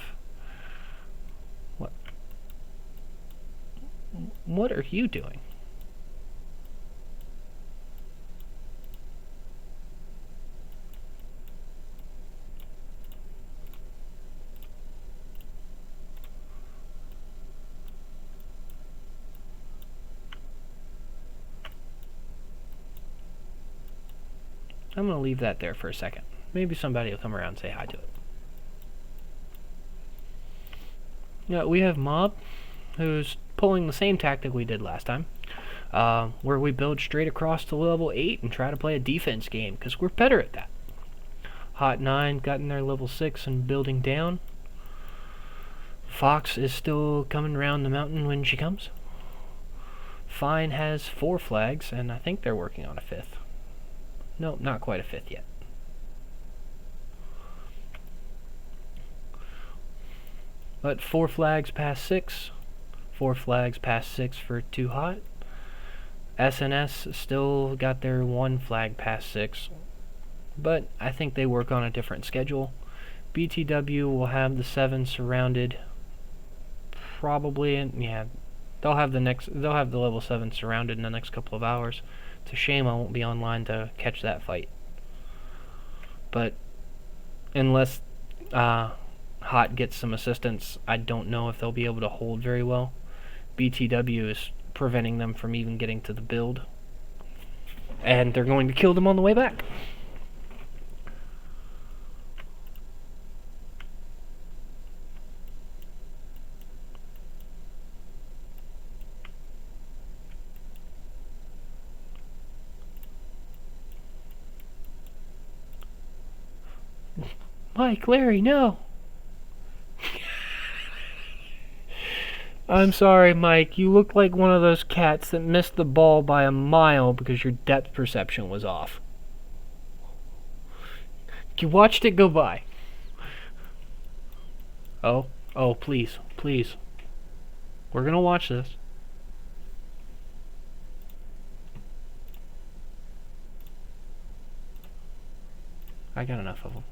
What are you doing? I'm going to leave that there for a second. Maybe somebody will come around and say hi to it. Yeah, we have Mob, who's pulling the same tactic we did last time, where we build straight across to level 8 and try to play a defense game, because we're better at that. Hot 9 gotten their level 6 and building down. Fox is still coming around the mountain when she comes. Fine has 4 flags, and I think they're working on a 5th. No, not quite a 5th yet. But 4 flags past 6. 4 flags past 6 for Too Hot. SNS still got their 1 flag past 6. But I think they work on a different schedule. BTW will have the 7 surrounded. Probably, and yeah, they'll have the level 7 surrounded in the next couple of hours. It's a shame I won't be online to catch that fight. But unless Hot gets some assistance, I don't know if they'll be able to hold very well. BTW is preventing them from even getting to the build. And they're going to kill them on the way back. Mike, Larry, no! I'm sorry, Mike. You look like one of those cats that missed the ball by a mile because your depth perception was off. You watched it go by. Oh, please, please. We're gonna watch this. I got enough of them.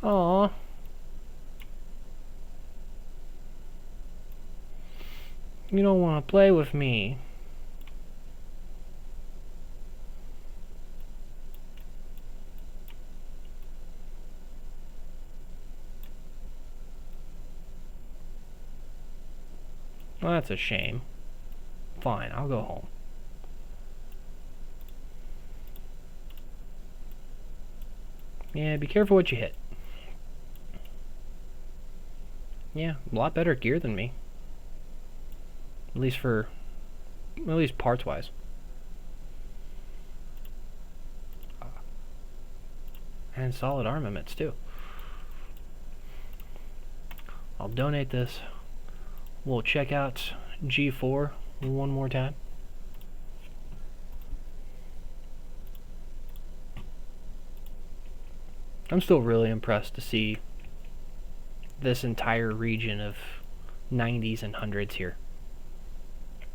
Aww. You don't want to play with me. Well, that's a shame. Fine, I'll go home. Yeah, be careful what you hit. Yeah, a lot better gear than me. At least parts-wise. And solid armaments, too. I'll donate this. We'll check out G4 one more time. I'm still really impressed to see this entire region of 90s and 100s here.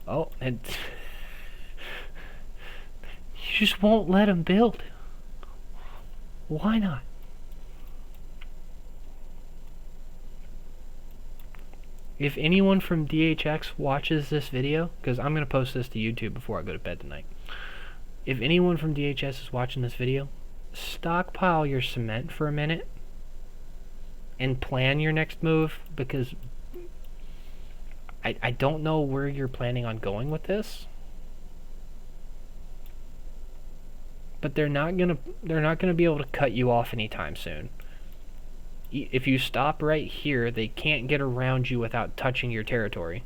Oh, and you just won't let them build. Why not? If anyone from DHX watches this video, because I'm going to post this to YouTube before I go to bed tonight. If anyone from DHS is watching this video, stockpile your cement for a minute and plan your next move, because I don't know where you're planning on going with this. But they're not gonna be able to cut you off anytime soon. If you stop right here, they can't get around you without touching your territory.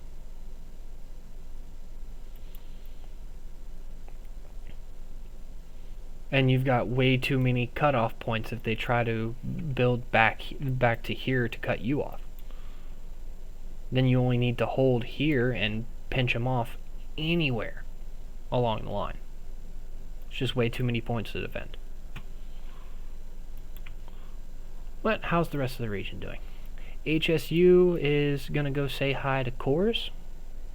And you've got way too many cutoff points if they try to build back to here to cut you off. Then you only need to hold here and pinch them off anywhere along the line. It's just way too many points to defend. But how's the rest of the region doing? HSU is going to go say hi to Coors,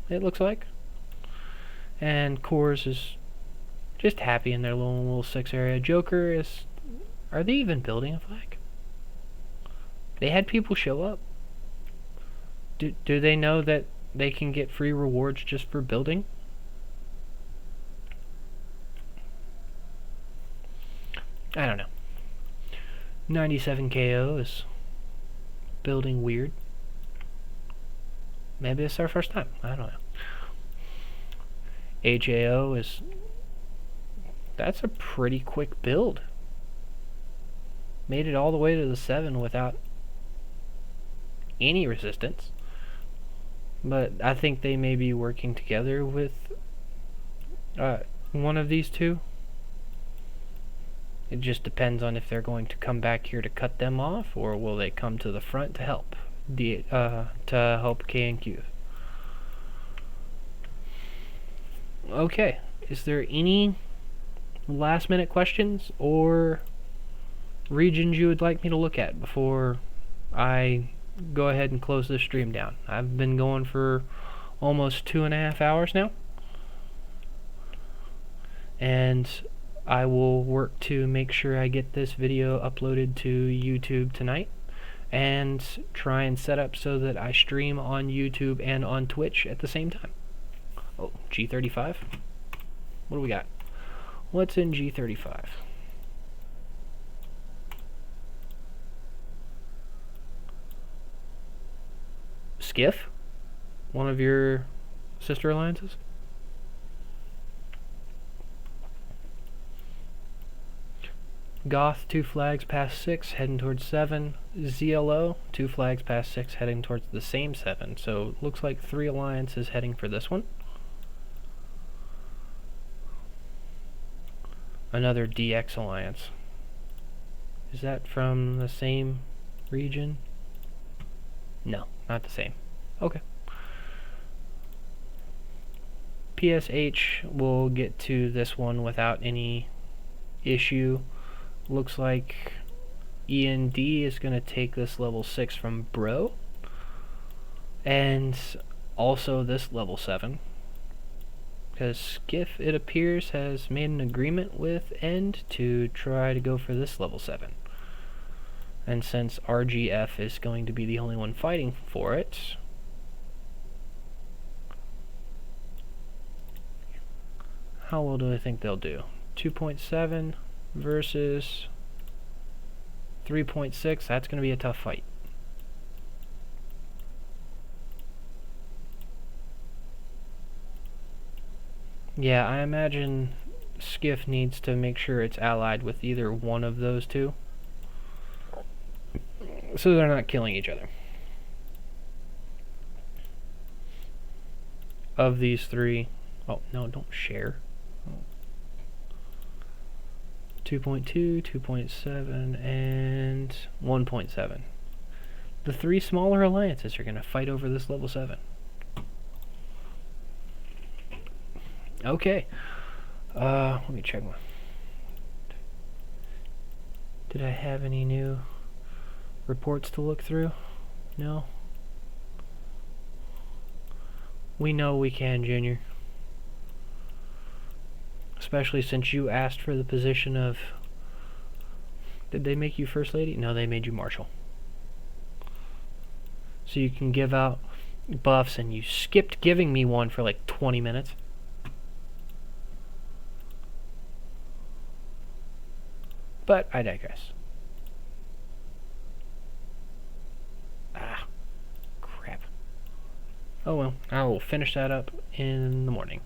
it looks like. And Coors is just happy in their little 6 area. Joker is... Are they even building a flag? They had people show up. Do they know that they can get free rewards just for building? I don't know. 97 KO is building weird. Maybe it's our first time. I don't know. HAO is... That's a pretty quick build. Made it all the way to the 7 without any resistance. But I think they may be working together with one of these two. It just depends on if they're going to come back here to cut them off, or will they come to the front to help K&Q. Okay, is there any last minute questions or regions you would like me to look at before I go ahead and close this stream down? I've been going for almost 2.5 hours now, and I will work to make sure I get this video uploaded to YouTube tonight, and try and set up so that I stream on YouTube and on Twitch at the same time. Oh, G35? What do we got? What's in G35? Skiff? One of your sister alliances? Goth, 2 flags past 6, heading towards 7. ZLO, 2 flags past 6, heading towards the same 7. So looks like 3 alliances heading for this one. Another DX alliance. Is that from the same region? No, not the same. Okay. PSH will get to this one without any issue. Looks like END is going to take this level 6 from Bro, and also this level 7, because Skiff, it appears, has made an agreement with End to try to go for this level 7. And since RGF is going to be the only one fighting for it, how well do I think they'll do? 2.7 versus 3.6, that's going to be a tough fight. Yeah, I imagine Skiff needs to make sure it's allied with either one of those two, so they're not killing each other. Of these 3, oh no, don't share. 2.2, 2.7, and 1.7. The 3 smaller alliances are going to fight over this level 7. Okay. Let me check one. Did I have any new reports to look through? No? We know we can, Junior. Especially since you asked for the position of... Did they make you First Lady? No, they made you Marshal. So you can give out buffs, and you skipped giving me one for like 20 minutes. But I digress. Ah, crap. Oh well, I will finish that up in the morning.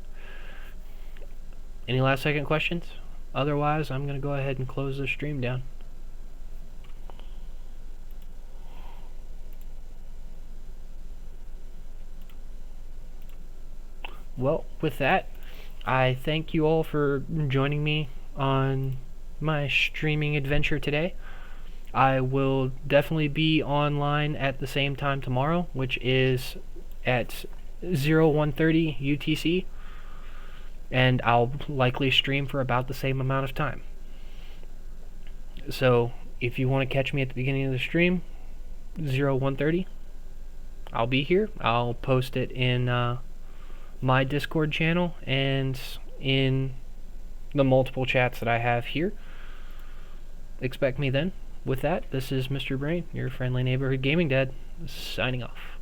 Any last second questions? Otherwise, I'm going to go ahead and close the stream down. Well, with that, I thank you all for joining me on my streaming adventure today. I will definitely be online at the same time tomorrow, which is at 0130 UTC. and I'll likely stream for about the same amount of time. So if you want to catch me at the beginning of the stream, 0130, I'll be here. I'll post it in my Discord channel and in the multiple chats that I have here. Expect me then. With that, this is Mr. Brain, your friendly neighborhood gaming dad, signing off.